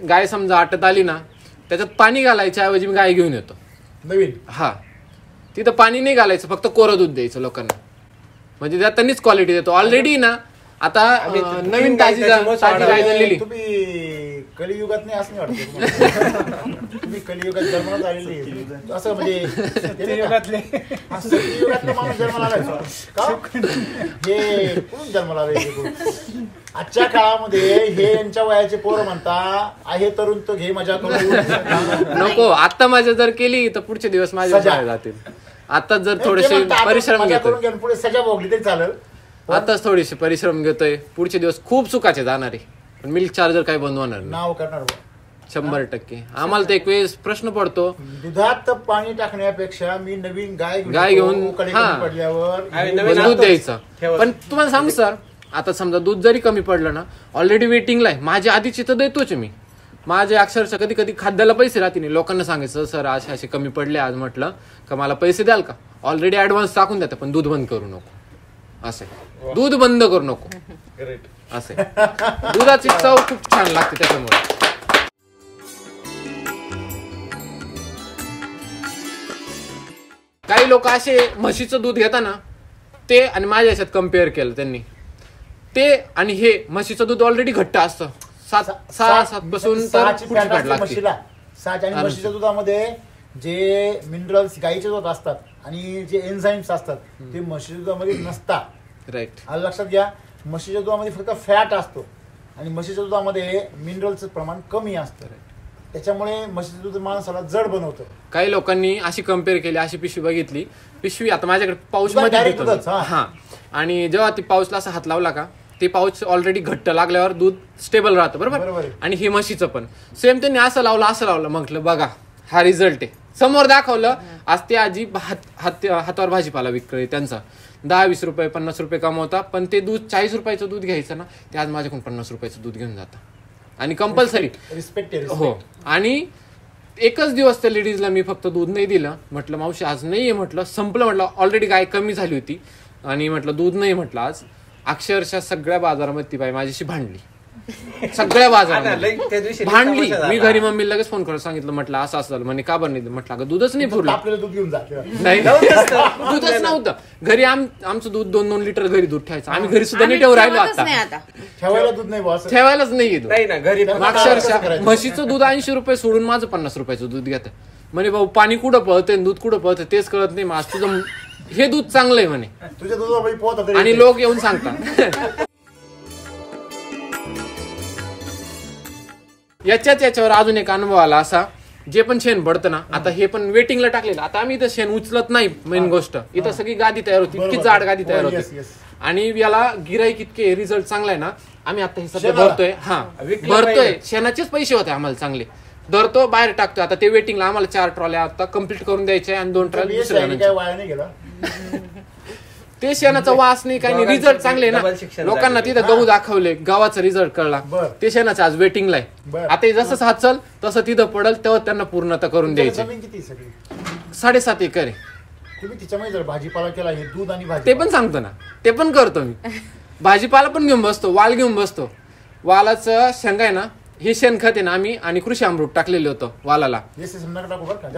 Speaker 1: गाय समजा आटत आली ना, त्याच्यात पाणी घालायच्या ऐवजी मी गाय घेऊन येतो
Speaker 2: नवीन.
Speaker 1: हा, तिथं पाणी नाही घालायचं, फक्त कोरं दूध द्यायचं लोकांना, म्हणजे त्यातनीच क्वालिटी देतो. ऑलरेडी ना आता नवीन ताजी गाय झालेली.
Speaker 2: तुम्ही कलियुगात नाही असं नाही वाटत? तुम्ही कलियुगात जन्माला आलेली असं, म्हणजे सत्ययुगातला माणूस जन्माला आलाय का? हे कोण जन्माला आलाय? आजच्या काळामध्ये हे यांच्या वयाचे पोरं म्हणता आहे तरुण तो घे मजा करू
Speaker 1: नको. आता माझ्या जर केली तर पुढचे दिवस माझ्या जातील. आता जर थोडेसे परिश्रम घेतोय,
Speaker 2: पुढे सजा भोगली तरी चालेल.
Speaker 1: आताच थोडेसे परिश्रम घेतोय, पुढचे दिवस खूप सुखाचे जाणारे. पण मिल्क चार्जर काही बंद होणार नाही,
Speaker 2: नाव करणार
Speaker 1: 100%. आम्हाला तर एक वेळेस प्रश्न पडतो,
Speaker 2: दुधात पाणी टाकण्यापेक्षा मी नवीन गाय
Speaker 1: घेऊन
Speaker 2: पडल्यावर
Speaker 1: दूध द्यायचं. पण तुम्हाला सांगू सर, आता समजा दूध जरी कमी पडलं ना, ऑलरेडी वेटिंगला आहे. माझ्या आधीची तर देतोच मी. माझे अक्षरशः कधी कधी खाद्याला पैसे राहतील नाही, लोकांना सांगायचं सर असे कमी पडले आज, म्हटलं का मला पैसे द्याल का, ऑलरेडी ऍडव्हान्स टाकून द्या, पण दूध बंद करू नको. असे दूध बंद करू नको असे दुधाची चव खूप छान लागते त्याच्यामुळे. काही लोक असे म्हशीचं दूध घेताना ते आणि माझ्या याच्यात कम्पेअर केलं त्यांनी ते आणि हे म्हशीचं दूध ऑलरेडी घट्ट असतं 6 पासून तर पुढची फॅट लागते.
Speaker 2: 6 आणि म्हशीच्या दुधामध्ये जे मिनरल्स गाईचे दूध असतात आणि जे एन्झाईम्स असतात ते म्हशीच्या दुधामध्ये नसतात.
Speaker 1: राईट.
Speaker 2: आलं लक्षात घ्या. म्हशीच्या दुधामध्ये फक्त फॅट असतो आणि म्हशीच्या दुधामध्ये मिनरलचं प्रमाण कमी असतं. त्याच्यामुळे म्हशीचं दूध माणसाला जड बनवतं.
Speaker 1: काही लोकांनी अशी कम्पेअर केली, अशी पिशवी बघितली, पिशवी आता माझ्याकडे पाऊच मध्ये हा आणि जेव्हा ती पाऊचला असा हात लावला का ते पाऊच ऑलरेडी घट्ट लागल्यावर दूध स्टेबल राहतं. बरोबर. आणि हे म्हशीचं पण सेम त्यांनी असं लावलं म्हटलं बघा हा रिझल्ट आहे. समोर दाखवलं. आज ते आजी हातावर भाजीपाला विकतोय त्यांचा 10-20 रुपये 50 रुपये कमवता, पण ते दूध 40 रुपयाचं दूध घ्यायचं ना ते आज माझ्याकडून 50 रुपयाचं दूध घेऊन जातं आणि कंपल्सरी
Speaker 2: रिस्पेक्ट.
Speaker 1: हो. आणि एकच दिवस त्या लेडीजला मी फक्त दूध नाही दिलं. म्हटलं मावशी आज नाहीये, म्हटलं संपलं, म्हटलं ऑलरेडी गाय कमी झाली होती आणि म्हटलं दूध नाही, म्हटलं आज अक्षरशः सगळ्या बाजारामध्ये ती बाई माझ्याशी भांडली. सगळ्या बाजारामध्ये भांडली. मी घरी मम्मीला लगेच फोन करून सांगितलं, म्हटलं असं झालं. म्हणे का बरं नाही? म्हटलं अगं दूधच नाही पुरलं. नाही दूधच नव्हतं घरी. आमचं दूध 2-2 लिटर घरी दूध ठेवायचं. आम्ही घरी सुद्धा नाही ठेवून राहिलो आता. ठेवायलाच नाही घरी. अक्षरशः म्हशीचं दूध 80 रुपये सोडून माझं 50 रुपयाचं दूध घेतं. म्हणे भाऊ पाणी कुठं पळतंय दूध कुठं पळतंय तेच कळत नाही. माझं तुझं हे दूध चांगलं आहे म्हणे.
Speaker 2: तुझ्या दूध
Speaker 1: आणि लोक येऊन सांगतात. याच्यावर अजून एक अनुभव आला असा, जे पण शेण पडतं ना, आता हे पण वेटिंगला टाकलेलं. आता आम्ही इथं शेण उचलत नाही. मेन गोष्ट इथं सगळी गादी तयार होती, इतकी जाड गादी तयार होती आणि याला गिराईक इतके रिझल्ट चांगला आहे ना. आम्ही आता हे सध्या भरतोय शेणाचेच पैसे होते आम्हाला चांगले. धरतो बाहेर टाकतो. आता ते वेटिंगला आम्हाला 4 ट्रॉल्या आता कम्प्लीट करून द्यायचे आणि 2 ट्रॉल्या दुसऱ्या. ते शेणाचा वास नाही काही नाही. रिझल्ट चांगले ना. लोकांना तिथं गहू दाखवले, गावाचा रिझल्ट कळला. ते शेणाचं आज वेटिंगला आहे. आता जसं साचल तसं तिथं पडल तेव्हा त्यांना पूर्णता करून द्यायची. 7.5 एकर आहे.
Speaker 2: तुम्ही तिच्यामध्ये जर भाजीपाला केला हे दूध आणि भाजी
Speaker 1: ते पण सांगतो ना, ते पण करतो मी. भाजीपाला पण घेऊन बसतो, वाल घेऊन बसतो. वालाचं शेंगा आहे ना, हे शेणखत आहे ना आम्ही आणि कृषी अमृत टाकलेलं होतं वालाला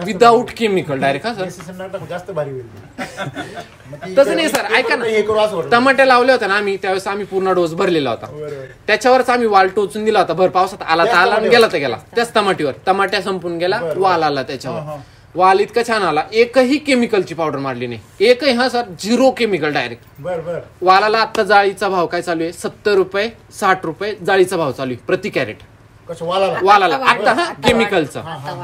Speaker 1: विदाऊट केमिकल डायरेक्ट. हा सर
Speaker 2: जास्त भारी होईल.
Speaker 1: तसं नाही सर, ऐका ना. टमाटे लावले होते ना आम्ही त्यावेळेस आम्ही पूर्ण डोस भरलेला होता. त्याच्यावरच आम्ही वाल टोचून दिला होता. भर पावसात आला तर आला, गेला तर गेला. त्याच टमाटीवर टमाट्या संपून गेला, वाल आला त्याच्यावर. वाल इतका छान आला. एकही केमिकलची पावडर मारली नाही, एकही. हा सर 0 केमिकल डायरेक्ट. वालाला आता जाळीचा भाव काय चालू आहे? 70 रुपये 60 रुपये जाळीचा भाव चालू आहे प्रति कॅरेट वालाला. आता हा केमिकलचा.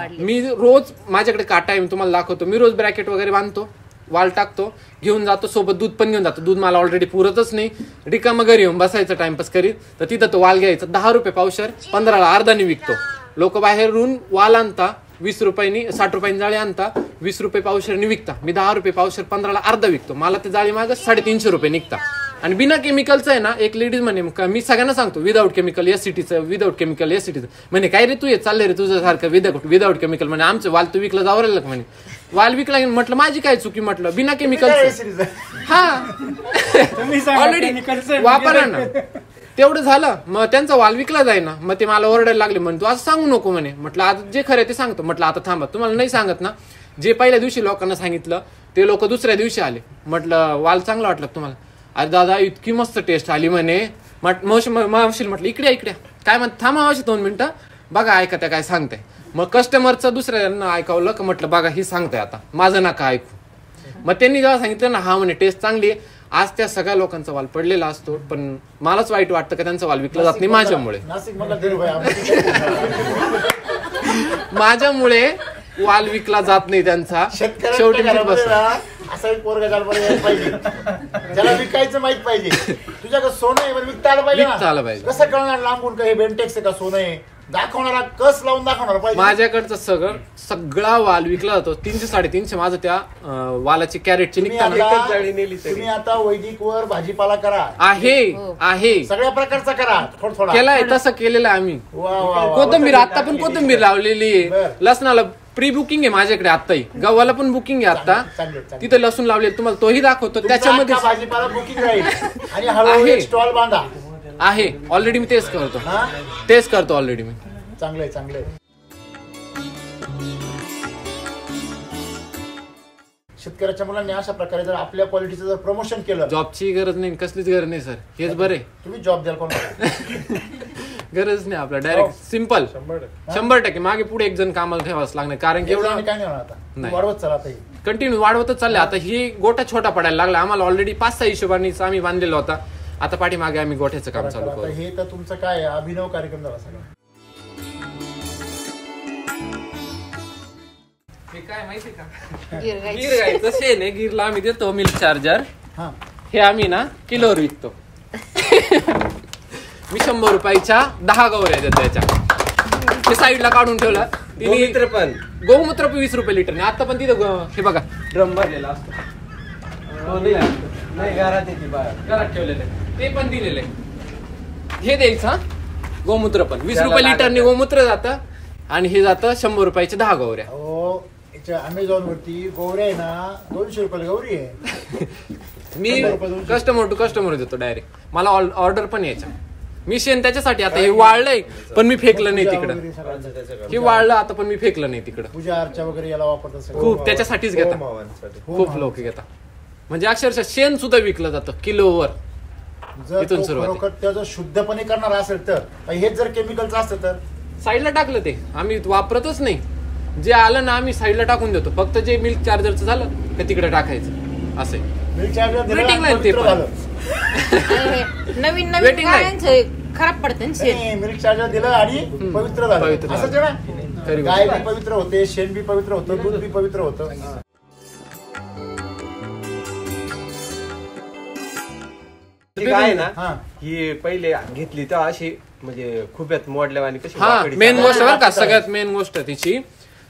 Speaker 1: मी रोज माझ्याकडे काटा आहे, मी तुम्हाला दाखवतो. मी रोज ब्रॅकेट वगैरे बांधतो, वाल टाकतो, घेऊन जातो, सोबत दूध पण घेऊन जातो. दूध मला ऑलरेडी पुरतच नाही. रिकामं घरी येऊन बसायचं टाइमपास करीत, तर तिथं तो वाल घ्यायचा. 10 रुपये पावशर, 15ला अर्धाने विकतो. लोक बाहेरून वाल आणता 20 रुपयांनी, 60 रुपयांनी जाळी आणता, 20 रुपये पावशरनी विकता. मी 10 रुपये पावशर 15ला अर्धा विकतो. मला ते जाळी माग 350 रुपये निघता. आणि बिना केमिकलचं आहे ना. एक लेडीज म्हणे, मी सगळ्यांना सांगतो विदाऊट केमिकल एसिटीचं, विदाऊट केमिकल एसिटीचं. म्हणे काय रे तू हे चाललंय रे तुझं सारखं विदाऊट केमिकल. म्हणे आमचं वाल तू विकलं जावं राहिलं. म्हणे वाल विकला. म्हटलं माझी काय चुकी? म्हटलं बिना केमिकल. हा ऑलरेडी वापरा ना. तेवढं झालं. मग त्यांचा वाल विकला जाई ना. मग ते मला ओरडायला लागले, म्हणे तू असं सांगू नको. म्हणे म्हटलं आता जे खरं ते सांगतो. म्हटलं आता थांबा, तुम्हाला नाही सांगत ना. जे पहिल्या दिवशी लोकांना सांगितलं ते लोक दुसऱ्या दिवशी आले. म्हटलं वाल चांगला वाटलं तुम्हाला? अरे दादा इतकी मस्त टेस्ट आली म्हणे. मावशी म्हटलं इकडे काय म्हणत? थांबा मावशी 2 मिनिटं, बघा ऐका त्या काय सांगताय. मग कस्टमरचं दुसऱ्यांना ऐकवलं का म्हटलं बघा ही सांगताय आता, माझं नका ऐकू. मग त्यांनी जेव्हा सांगितलं ना हा म्हणे टेस्ट चांगली आहे. आज त्या सगळ्या लोकांचा वाल पडलेला असतो, पण मलाच वाईट वाटतं का त्यांचा वाल विकला जात नाही माझ्यामुळे. माझ्यामुळे वाल विकला जात नाही त्यांचा. शेवटी
Speaker 2: असा एक पोरगा पाहिजे ज्याला विकायचं माहित पाहिजे. तुझ्याकडे सोनं आहे विकता आलं पाहिजे. कसं कळणार लांबून का हे बेंटेक्स आहे का सोनं आहे? दाखवणारा कस लावून दाखवणार पाहिजे.
Speaker 1: माझ्याकडचा सगळा वाल विकला जातो. 300-350 माझं त्या वालाची कॅरेटची
Speaker 2: तुम्ही आता वैदिक वर भाजीपाला करा.
Speaker 1: आहे
Speaker 2: सगळ्या प्रकारचा करा. थोडा
Speaker 1: केलाय तसं केलेलं आम्ही. कोथिंबीर आता पण कोथिंबीर लावलेली आहे. लसणाला प्री बुकिंग आहे माझ्याकडे आत्ताही. गव्हाला पण बुकिंग आहे आता. तिथे लसूण लावले तुम्हाला तोही दाखवतो. त्याच्यामध्ये
Speaker 2: भाजीपाला बुकिंग राहील आणि हळूहळू स्टॉल बांधा
Speaker 1: आहे. ऑलरेडी मी तेच करतो ऑलरेडी मी.
Speaker 2: चांगलंय. शेतकऱ्याच्या मुलांनी अशा प्रकारे जर आपल्या क्वालिटीचं जर प्रमोशन केलं.
Speaker 1: जॉबची गरज नाही, कसलीच गरज नाही सर. हेच बरे.
Speaker 2: तुम्ही जॉब द्याल कोणाला?
Speaker 1: गरज नाही आपला. Direct simple 100%. मागे पुढे एक जण कामाला ठेवाच लागणार. कारण की एवढं
Speaker 2: काय नाही होणार आता. वाढवत चला आता
Speaker 1: कंटिन्यू वाढवतच चाललंय. आता ही गोटा छोटा पडायला लागला. आम्हाला ऑलरेडी 5-6 हिशोबानेच आम्ही बांधलेला होता. आता पाठीमागे आम्ही गोठ्याचं काम चालू करू.
Speaker 2: हे तर तुमचं काय अभिनव कार्यक्रम झाला सगळं.
Speaker 1: हे काय माहिती का, गीर गाईचं शेण आहे. गीरला आम्ही देतो मिल्क चार्जर. हे आम्ही ना किलोवर विकतो. मी 100 रुपयाच्या 10 गवऱ्या देतो याच्या. ते साईडला काढून ठेवला.
Speaker 3: गोमूत्र पण
Speaker 1: गोमूत्र 20 रुपये लिटर. आता पण तिथं हे बघा ड्रम भरलेला असतो. घरात ठेवलेलं ते पण दिलेलं आहे. हे द्यायचं गोमूत्र पण 20 रुपये लिटरने गोमूत्र जातं. आणि हे जातं 100 रुपयाचे 10 गवऱ्या.
Speaker 2: अमेझॉन वरती गौरी आहे ना 200 रुपये गौरी आहे.
Speaker 1: मी कस्टमर टू कस्टमर देतो डायरेक्ट. मला ऑर्डर पण यायच्या. मी शेण त्याच्यासाठी आता हे वाळलंय पण मी फेकलं नाही तिकडं. हे वाळलं आता पण मी फेकलं नाही तिकडं.
Speaker 2: पूजा अर्चा वगैरे याला वापरतात
Speaker 1: खूप. त्याच्यासाठीच घेतात खूप लोक घेतात. म्हणजे अक्षरशः शेण सुद्धा विकलं जातं किलोवर.
Speaker 2: जर खरोखर त्याचं शुद्धपणे करणार असेल तर. हेच जर केमिकलचं असतं तर
Speaker 1: साईडला टाकलं. ते आम्ही वापरतच नाही. जे आलं ना आम्ही साईडला टाकून देतो. फक्त जे मिल्क चार्जरचं झालं ते तिकडे टाकायचं. असे
Speaker 2: मिल्क चार्जर
Speaker 1: वेटिंग लाईन ते पण.
Speaker 4: नवीन खराब पडतं.
Speaker 2: मिल्क चार्जर दिलं आणि पवित्र झालं. असंच आहे ना. गाय बी पवित्र होते, शेण बी पवित्र होतं, दूध बी पवित्र होतं.
Speaker 3: गाय ना ही पहिले घेतली तेव्हा अशी म्हणजे खुब्यात मोडल्यावानी कशी.
Speaker 1: मेन गोष्ट बरं का, सगळ्यात मेन गोष्ट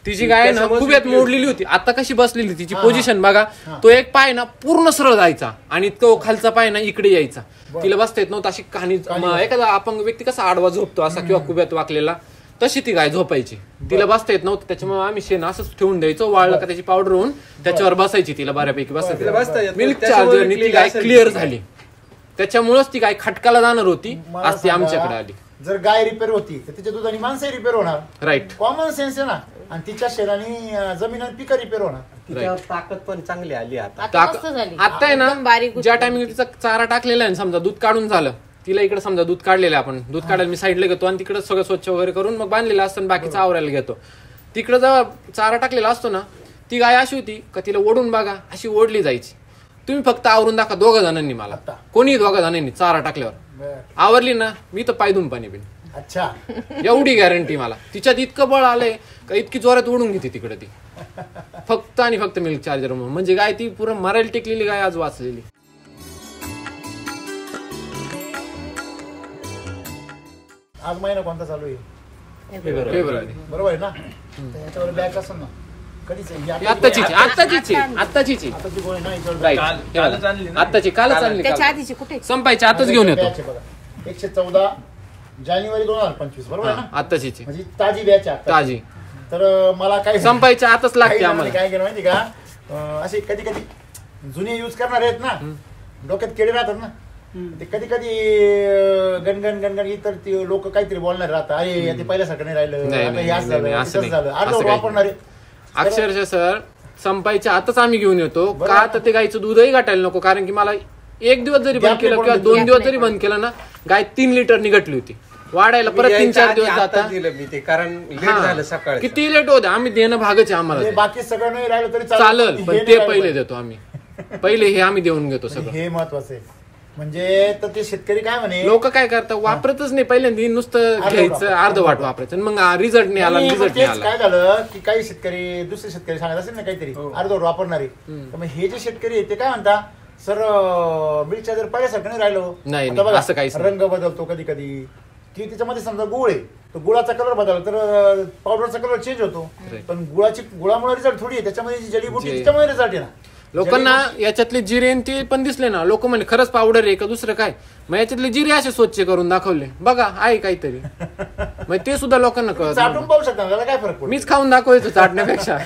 Speaker 1: तिची गाय ना खुब्यात मोडलेली होती. आता कशी बसलेली तिची पोझिशन बघा. तो एक पाय ना पूर्ण सरळ जायचा आणि तो खालचा पाय ना इकडे यायचा. तिला बसता येत नव्हतं. अशी कहाणी. एखादा अपंग व्यक्ती कसा आडवा झोपतो असा किंवा खुब्यात वाकलेला तशी ती गाय झोपायची. तिला बसता येत नव्हतं. त्याच्यामुळे आम्ही शेण असंच ठेवून द्यायचो. वाळलं का त्याची पावडर होऊन त्याच्यावर बसायची. तिला बऱ्यापैकी बसायची. मिल्क चार्जरने ती गाय क्लिअर झाली. त्याच्यामुळेच ती गाय खटकाला जाणार होती. आज ती आमच्याकडे आली.
Speaker 2: जर गाय रिपेअर होती तर तिच्या दुधाने माणसंही रिपेअर होणार.
Speaker 1: राईट.
Speaker 2: कॉमन सेन्स आहे ना. आणि तिच्या शेणाने जमीन पिकं रिपेअर होणार.
Speaker 3: ताकद पण चांगली आली.
Speaker 1: आता आहे ना ज्या टायमिंग तिचा चारा टाकलेला आहे समजा दूध काढून झालं. तिला इकडे समजा दूध काढलेलं आहे. आपण दूध काढायला मी साईडला घेतो आणि तिकडे सगळं स्वच्छ वगैरे करून मग बांधलेलं असतं. बाकीचं आवरायला घेतो. तिकडे जेव्हा चारा टाकलेला असतो ना ती गाय अशी होती का तिला ओढून बघा अशी ओढली जायची. तुम्ही फक्त आवरून दाखवा 2 जणांनी. मला कोणी 2 जणांनी चारा टाकल्यावर आवरली ना मी तर पायदून पाणी पिन.
Speaker 2: अच्छा.
Speaker 1: एवढी गॅरंटी मला. तिच्यात इतकं बळ आलंय का इतकी जोरात ओढून घेते तिकडे ती. फक्त आणि फक्त मिल्क चार्जर म्हणजे गाय ती पूर्ण मरायला टेकलेली गाय आज वाचलेली.
Speaker 2: आज महिना कोणता चालू आहे?
Speaker 1: फेब्रुवारी.
Speaker 2: बरोबर आहे ना. त्याच्यावर बॅग असेल ना
Speaker 1: आत्ताची कालच आणली. संपायची आताच घेऊन येतो.
Speaker 2: 114 जानेवारी 2025 बरोबर आहे ना.
Speaker 1: आत्ताची
Speaker 2: म्हणजे ताजी बॅच आहे. ताजी. तर मला काय
Speaker 1: संपायच्या आताच लागते आम्हाला.
Speaker 2: काय केलं माहिती का, असे कधी कधी जुने यूज करणार आहेत ना डोक्यात केळे राहतात ना. ते कधी कधी गणगण गणगण इतर लोक काहीतरी बोलणार राहतात. अरे ते पहिल्यासारखं नाही राहिलं अर्ध वापरणारे.
Speaker 1: अक्षरशः सर संपायच्या आताच आम्ही घेऊन येतो का तर ते गायचं दूधही घटायला नको. कारण की मला 1 दिवस जरी बंद केलं किंवा 2 दिवस जरी बंद केलं ना गाय 3 लिटर निघटली होती. वाढायला परत 3-4 दिवस जातात. किती लेट होते आम्ही देणं भागच आहे आम्हाला.
Speaker 2: बाकी सगळं नाही राहिलं तरी
Speaker 1: चालेल पण ते पहिले देतो आम्ही. पहिले हे आम्ही देऊन घेतो सगळं.
Speaker 2: हे महत्वाचं आहे. म्हणजे तर ते शेतकरी काय म्हणे
Speaker 1: लोक काय करतात वापरतच नाही. पहिल्यांदा नुसतं घ्यायचं अर्धवाट वापरायचं मग रिझल्ट नाही आला. रिझल्ट नाही आला.
Speaker 2: काय झालं की काही शेतकरी दुसरे शेतकरी सांगत असेल ना काहीतरी अर्धवाट वापरणारे. तर मग हे जे शेतकरी आहे ते काय म्हणता सर मिल्क चार्जर पहिल्यासारखं नाही राहिलो.
Speaker 1: नाही असं काही
Speaker 2: रंग बदलतो कधी कधी की त्याच्यामध्ये समजा गुळ आहे तर गुळाचा कलर बदलला तर पावडरचा कलर चेंज होतो. पण गुळामुळे रिझल्ट थोडी आहे. त्याच्यामध्ये जी जडीबुटी त्याच्यामुळे रिझल्ट आहे ना.
Speaker 1: लोकांना याच्यातले जिरे ते पण दिसले ना, लोक म्हणे खरंच पावडर आहे का दुसरं काय, मग याच्यातले जिरे असे स्वच्छ करून दाखवले, बघा आहे काहीतरी, मग ते सुद्धा लोकांना कळत
Speaker 2: चाटून पाहू शकता त्याला काय फरक पडतो.
Speaker 1: मीच खाऊन दाखवायचो चाटण्यापेक्षा.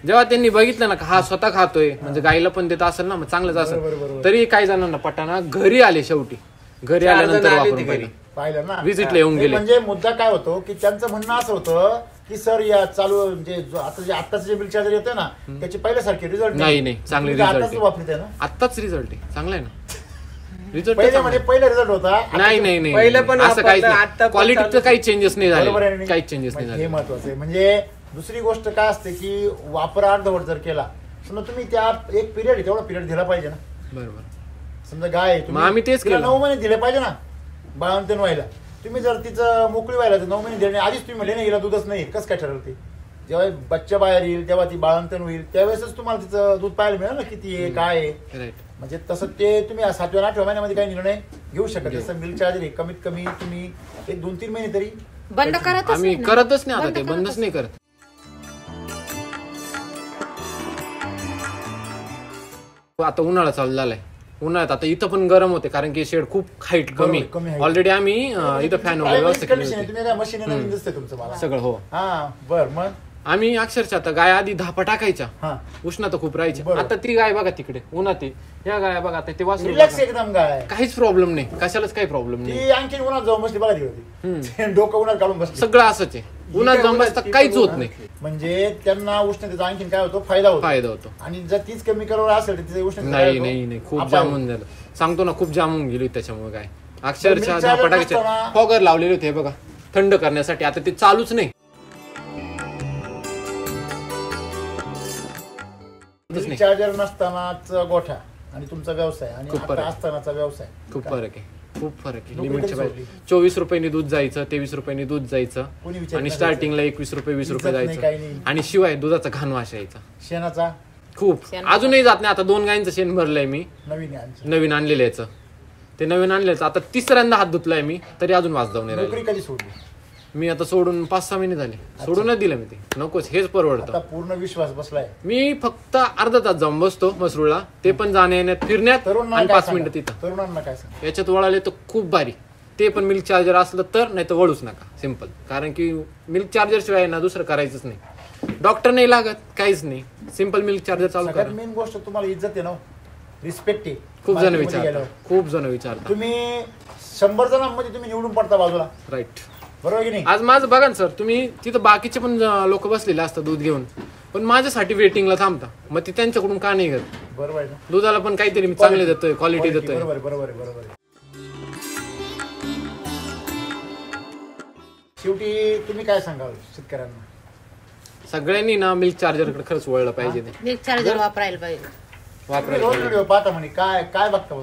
Speaker 1: जेव्हा त्यांनी बघितलं ना हा स्वतः खातोय म्हणजे गाईला पण देत असेल ना, मग चांगलंच असेल. तरी काही जणांना पटाना घरी आले, शेवटी घरी आल्यानंतर वापरून
Speaker 2: पाहिलं ना,
Speaker 1: व्हिजिटला येऊन गेले.
Speaker 2: म्हणजे मुद्दा काय होतो की त्यांचं म्हणणं असं होतं की सर या चालू म्हणजे आताच जे बिल चार्जर येतोय ना त्याचे पहिल्यासारखे रिझल्ट
Speaker 1: नाही चांगले रिझल्ट
Speaker 2: वापरते ना,
Speaker 1: आत्ताच रिझल्ट आहे, चांगला आहे ना रिझल्ट.
Speaker 2: पहिला रिझल्ट होता,
Speaker 1: नाही
Speaker 3: पहिलं पण
Speaker 1: असं काहीच
Speaker 3: आता
Speaker 1: नाही, क्वालिटीचं काही चेंजेस नाही झाले, काही चेंजेस नाही झाले.
Speaker 2: हे महत्वाचं आहे. म्हणजे दुसरी गोष्ट काय असते की वापर अर्धवट जर केला समजा तुम्ही त्या एक पिरियड आहे तेवढा पिरियड दिला पाहिजे ना.
Speaker 1: बरोबर.
Speaker 2: समजा गाय
Speaker 1: आम्ही तेच केलं,
Speaker 2: 9 महिने दिले पाहिजे ना बाळंतन व्हायला. तुम्ही जर तिचं मोकळी व्हायला 9 महिने दिले आधीच तुम्ही म्हणले ना हिला दूधच नाही, कसं काय ठरवलं ते? जेव्हा बच्चा बाहेर येईल तेव्हा ती बाळंतन होईल त्यावेळेसच तुम्हाला तिचं दूध पाहायला मिळेल ना किती आहे काय आहे. म्हणजे तसं ते तुम्ही 7व्या 8व्या महिन्यामध्ये काही निर्णय घेऊ शकत. तसं मिल्क चार्जर कमीत कमी तुम्ही एक 2-3 महिने तरी
Speaker 4: बंद करत,
Speaker 1: आम्ही करतच नाही आता, ते बंदच नाही करत. आता उन्हाळा चालू झालाय, उन्हाळ्यात आता इथं पण गरम होते कारण की शेड खूप हाईट कमी, ऑलरेडी आम्ही इथं फॅन वगैरे व्यवस्था केली होती सगळं. हो
Speaker 2: बर. मग
Speaker 1: आम्ही अक्षरशः आता गाय आधी धापा टाकायच्या, उष्णता खूप राहायची, आता ती गाय बघा तिकडे उन्हात, या गाय बघा आता ते वासरू
Speaker 2: एकदम गाय
Speaker 1: काहीच प्रॉब्लेम नाही, कशालाच काही प्रॉब्लेम नाही.
Speaker 2: आणखी उन्हात जाऊन बसली बघा होती, डोकं उन्हात काढून बसली,
Speaker 1: सगळं असंच आहे, उन्हात जाऊन बसता काहीच होत नाही.
Speaker 2: म्हणजे त्यांना उष्णतेचा आणखीन काय होतो फायदा होतो. आणि जर तीच केमिकलवर असेल तर तिथे उष्णता
Speaker 1: नाही खूप जाम होऊन झालं, सांगतो ना खूप जाम होऊन गेली त्याच्यामुळे. काय अक्षरशः धापा टाकायच्या, फॉगर लावलेले होते बघा थंड करण्यासाठी, आता ते चालूच नाही.
Speaker 2: चार्जर नसतानाच गोठा आणि तुमचा व्यवसाय आणि आता असतानाचा व्यवसाय
Speaker 1: खूप फरक आहे, खूप फरक आहे. लिमिटच्या बाहेर 24 रुपयांनी दूध जायचं, 23 रुपयांनी दूध जायचं, आणि स्टार्टिंगला 21 रुपये 20 रुपये जायचं, आणि शिवाय दुधाचा घाण वास यायचा शेणाचा खूप. अजूनही जात नाही. आता 2 गायींचं शेण भरलंय मी, नवीन आणलेलं याचं, ते नवीन आणलेलं आता तिसऱ्यांदा हात धुतलाय मी, तरी अजून वास जाऊन राहिला.
Speaker 2: कधी सोडली
Speaker 1: मी आता सोडून 5-6 महिने झाले, सोडूनच दिलं मी, ते नकोच, हेच परवडतं.
Speaker 2: पूर्ण विश्वास बसलाय.
Speaker 1: मी फक्त अर्धा तास जाऊन बसतो मसरूळला, ते पण जाण्या येण्यात फिरण्यात, आणि 5 मिनिटं तिथं.
Speaker 2: तरुणांना काय सांग,
Speaker 1: याच्यात वळाले तर खूप भारी, ते पण मिल्क चार्जर असलं तर, नाही तर वळूच नका, सिंपल. कारण की मिल्क चार्जर शिवाय ना दुसरं करायचंच नाही, डॉक्टर नाही लागत, काहीच नाही, सिंपल मिल्क चार्जर चालू करा.
Speaker 2: मेन गोष्ट तुम्हाला इज्जत आहे ना, रिस्पेक्ट आहे.
Speaker 1: खूप जण विचारतात,
Speaker 2: तुम्ही 100 जणांमध्ये तुम्ही निवडून पडता बाजूला,
Speaker 1: राईट,
Speaker 2: बरोबर की नाही?
Speaker 1: आज माझं बघा ना सर, तुम्ही तिथं बाकीचे पण लोक बसलेले असतात दूध घेऊन, पण माझ्यासाठी वेटिंगला थांबता, मग ते त्यांच्याकडून का नाही घेत?
Speaker 2: बरोबर आहे.
Speaker 1: दुधाला पण काहीतरी मी चांगले देतोय, क्वालिटी देतोय.
Speaker 2: बरोबर. शेवटी तुम्ही काय सांगाल शेतकऱ्यांना?
Speaker 1: सगळ्यांनी ना मिल्क चार्जर कडे खरंच वळलं पाहिजे,
Speaker 4: मिल्क चार्जर वापरायला पाहिजे.
Speaker 2: व्हिडिओ पाहता म्हणे काय बघता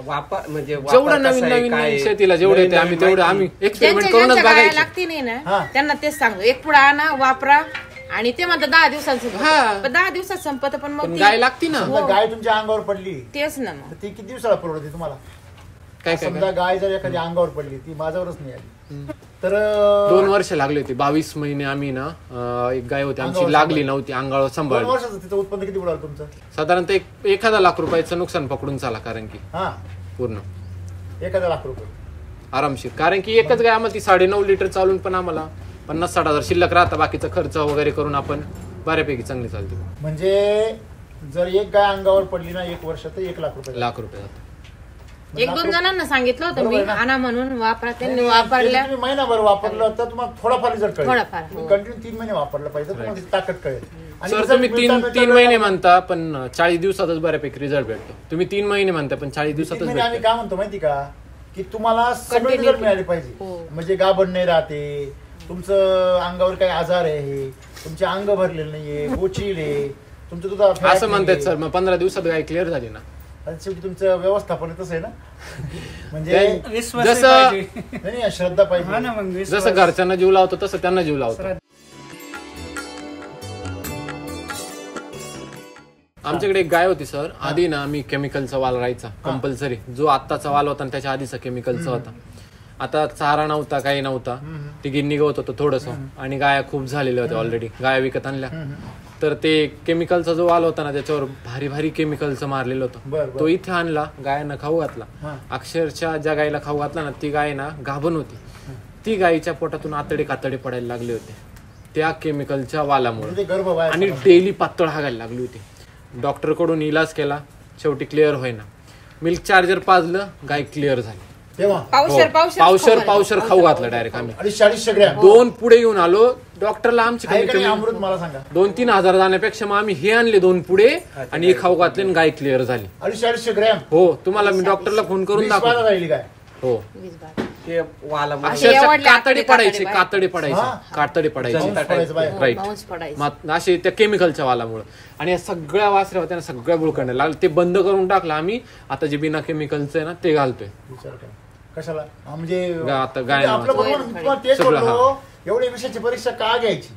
Speaker 3: म्हणजे
Speaker 1: जेवढं नवीन शेतीला जेवढे येते आम्ही तेवढं आम्ही एक्सपेरिमेंट करूनच बघायचं.
Speaker 4: लागते नाही ना त्यांना तेच सांगतो, एक पुढा आणा वापरा, आणि ते म्हणतात 10 दिवसात संपत, 10 दिवसात संपत, पण मग
Speaker 1: गाय लागती ना.
Speaker 2: गाय तुमच्या अंगावर पडली
Speaker 4: तेच ना, मग
Speaker 2: ती किती दिवसाला परवडते तुम्हाला?
Speaker 1: काय
Speaker 2: समजा गाय जर एखाद्या अंगावर पडली, ती माझ्यावरच नाही आली तर
Speaker 1: 2 वर्ष लागले होते, 22 महिने आम्ही ना, एक गाय होती आमची लागली नव्हती, अंगावर सांभाळ.
Speaker 2: 2 वर्षाचं तिचं उत्पन्न किती बुडालं तुमचं?
Speaker 1: साधारणतः 1 लाख रुपयाचं नुकसान पकडून चाला, कारण की पूर्ण
Speaker 2: 1 लाख रुपये
Speaker 1: आरामशीर. कारण की एकच गाय आम्हाला ती 9.5 लिटर चालून पण आम्हाला 50-60 हजार शिल्लक राहता, बाकीचा खर्च वगैरे करून आपण बऱ्यापैकी चांगली चालते.
Speaker 2: म्हणजे जर एक गाय अंगावर पडली ना 1 वर्ष तर 1 लाख रुपये
Speaker 1: जातो.
Speaker 4: 1-2 जणांना सांगितलं होतं मी आणा म्हणून, वापरा, त्यांनी वापरल्या.
Speaker 2: तुम्ही महिनाभर वापरलं तर तुम्हाला थोडाफार रिझल्ट कळेल.
Speaker 4: थोडाफार
Speaker 2: कंटिन्यू 3 महिने वापरलं पाहिजे, तुम्हाला ताकद कळेल.
Speaker 1: सर तुम्ही 3 महिने म्हणता, पण 40 दिवसातच बऱ्यापैकी रिझल्ट भेटतो. तुम्ही 3 महिने म्हणता, पण 40 दिवसातच भेटतो.
Speaker 2: आम्ही काय म्हणतो माहिती का, की तुम्हाला सगळे रिझल्ट मिळाले पाहिजे. म्हणजे गाभण नाही राहते, तुमचं अंगावर काही आजार आहे, तुमचे अंग भरलेले नाहीये, गोचील आहे, तुमचं दुधात
Speaker 1: असं म्हणतात सर, मग 15 दिवसात गाय क्लिअर झाली ना.
Speaker 2: शेवटी तुमचं व्यवस्थापन तसं आहे ना, म्हणजे
Speaker 1: जसं
Speaker 2: श्रद्धा पाहिजे,
Speaker 1: जसं घरच्यांना जीव लावतो तसं त्यांना जीव लावतो. आमच्याकडे एक गाय होती सर, आधी ना आम्ही केमिकलचा वाल राहायचा कंपल्सरी, जो आत्ताचा वाल होता त्याच्या आधीचा केमिकलचा होता. आता चारा नव्हता, काही नव्हता, ती गिन्नी गवत होतं थोडंसं, आणि गाया खूप झालेल्या होत्या ऑलरेडी, गाया विकत आणल्या. तर ते केमिकलचा जो वाल होता ना त्याच्यावर भारी भारी केमिकलचं मारलेलं होतं. तो इथे आणला, गायांना खाऊ घातला. अक्षरशः ज्या गायीला खाऊ घातला ना ती गाय ना गाभण होती. ती गायीच्या पोटातून आतडे कातडे पडायला लागले होते त्या केमिकलच्या वालामुळे, आणि डेली पातळ हागायला लागली होती. डॉक्टर कडून इलाज केला, शेवटी क्लिअर होईना. मिल्क चार्जर पाजलं, गाय क्लिअर झाली. पावशर खाऊ घातलं डायरेक्ट आम्ही. 2 पुढे घेऊन आलो डॉक्टरला. आमची
Speaker 2: अमृत मला सांगा
Speaker 1: 2-3 हजार जाण्यापेक्षा मग आम्ही हे आणले 2 पुढे आणि हे खाऊ घातले आणि गाय क्लिअर झाली.
Speaker 2: 250 ग्रॅम.
Speaker 1: हो, तुम्हाला मी डॉक्टरला फोन करून दाखवतो. हो, कातडी पडायची राईट, असे त्या केमिकलच्या वालामुळे. आणि या सगळ्या वासऱ्या होत्या ना, सगळ्या बुळकंड्या लागल्या. ते बंद करून टाकलं आम्ही. आता जे बिना केमिकलचं आहे ना ते घालतोय.
Speaker 2: कशाला म्हणजे
Speaker 1: आता गाय
Speaker 2: एवढी विषयाची परीक्षा का घ्यायची?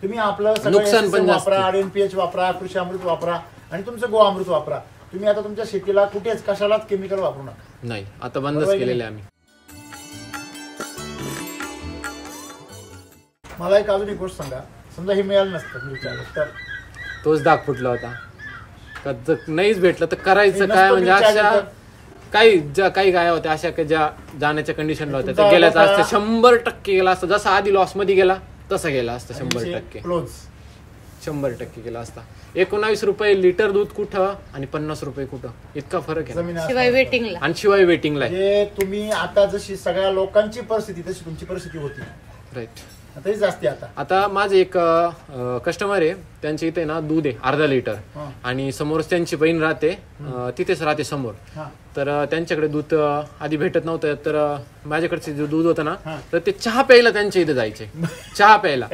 Speaker 2: तुम्ही आपलं
Speaker 1: नुकसान पण
Speaker 2: वापरा, RNPH वापरा, कृषी अमृत वापरा आणि तुमचं गो अमृत वापरा. तुम्ही आता तुमच्या शेतीला कुठेच कशालाच केमिकल वापरू नका.
Speaker 1: नाही, आता बंदच केलेले आम्ही.
Speaker 2: मला एक अजून एक गोष्ट सांगा, समजा हे मिळालं नसतं तर
Speaker 1: तोच दाग फुटला होता. नाहीच भेटलं तर करायचं काय? म्हणजे अशा काही गाया होत्या अशा की ज्या जाण्याच्या कंडिशनला होत्या, त्या गेल्याचा असतं 100% गेला असतं. जसा आधी लॉस मध्ये गेला तसा गेला असता 100% गेला असता. 19 रुपये लिटर दूध कुठं आणि 50 रुपये कुठं, इतका फरक आहे.
Speaker 4: शिवाय वेटिंगला,
Speaker 1: आणि शिवाय वेटिंगला.
Speaker 2: तुम्ही आता जशी सगळ्या लोकांची परिस्थिती तशी तुमची परिस्थिती होती.
Speaker 1: राईट.
Speaker 2: आता
Speaker 1: माझे एक कस्टमर आहे, त्यांच्या इथे ना दूध आहे 1/2 लिटर, आणि समोरच त्यांची बहीण राहते, तिथेच राहते समोर. तर त्यांच्याकडे दूध आधी भेटत नव्हतं. तर माझ्याकडचे जे दूध होतं ना, तर ते चहा प्यायला त्यांच्या इथे जायचे. चहा प्यायला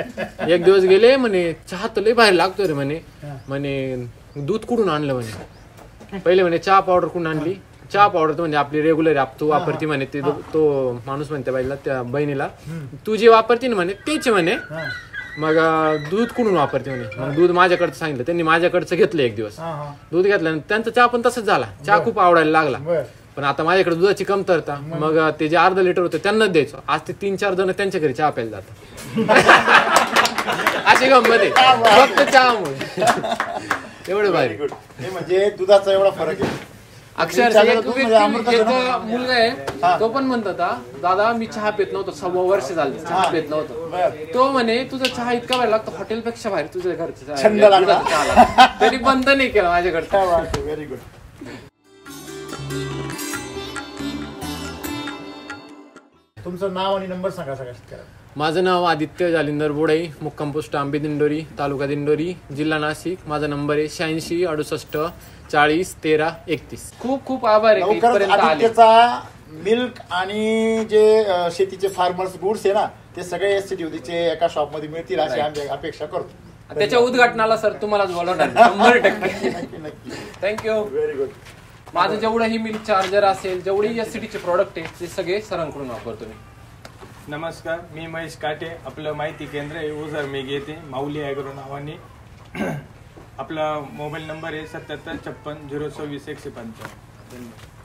Speaker 1: एक दिवस गेले, म्हणे चहा तर लय बाहेर लागतोय रे म्हणे दूध कुठून आणलं म्हणे. पहिले म्हणे चहा पावडर कुठून आणली. चहा पावडर म्हणजे आपली रेग्युलर तू वापरती म्हणे. ते तो माणूस म्हणते बाईला, त्या बहिणीला, तू जे वापरती ना म्हणे तेच म्हणे. मग दूध कुठून वापरते म्हणे. मग दूध माझ्याकडचं सांगितलं त्यांनी, माझ्याकडचं घेतलं एक दिवस. दूध घेतलं, त्यांचा चहा पण तसंच झाला. चहा खूप आवडायला लागला. पण आता माझ्याकडे दुधाची कमतरता. मग ते जे 1/2 लिटर होतं त्यांनाच द्यायचं. आज ते 3-4 जण त्यांच्या घरी चहा प्यायला जातात. अशी गंमत आहे फक्त चहामुळे. एवढं भारी
Speaker 2: म्हणजे दुधाचा एवढा फरक आहे.
Speaker 1: अक्षरशः एक मुलगा आहे, तो पण म्हणत होता, दादा मी चहा पेत नव्हतो, 6 वर्ष झाले चहा पेत नव्हतो. तो म्हणे तुझा चहा इतका वेळ लागतो हॉटेलपेक्षा बाहेर तुझ्या घरचा चहा, तरी बंद नाही केला माझ्याकडे.
Speaker 2: Very good. तुमचं नाव आणि नंबर सांगा सगळ्या.
Speaker 1: माझं नाव आदित्य जालिंदर बोडाई, मुक्काम पोस्ट आंबे दिंडोरी, तालुका दिंडोरी, जिल्हा नाशिक. माझा नंबर आहे 86 68 40 13 31. खूप खूप आभार आहे
Speaker 2: आदित्यचा. मिल्क आणि जे शेतीचे फार्मर्स गुड्स आहे ना, ते सगळे SCTUDचे एका शॉप मध्ये मिळतील अशी आम्ही अपेक्षा करतो.
Speaker 1: त्याच्या उद्घाटनाला सर तुम्हालाच बोलवणार 100%. थँक्यू.
Speaker 2: Very good.
Speaker 1: माझं जेवढंही मिल्क चार्जर असेल, जेवढे SCTचे प्रोडक्ट आहेत ते सगळे सरांकडून वापरतो मी.
Speaker 5: नमस्कार, मी महेश काटे. आपलं माहिती केंद्र आहे ओझर मेघ येथे, माऊली ॲग्रो नावाने. आपला मोबाईल नंबर आहे 77 56 026 155. धन्यवाद.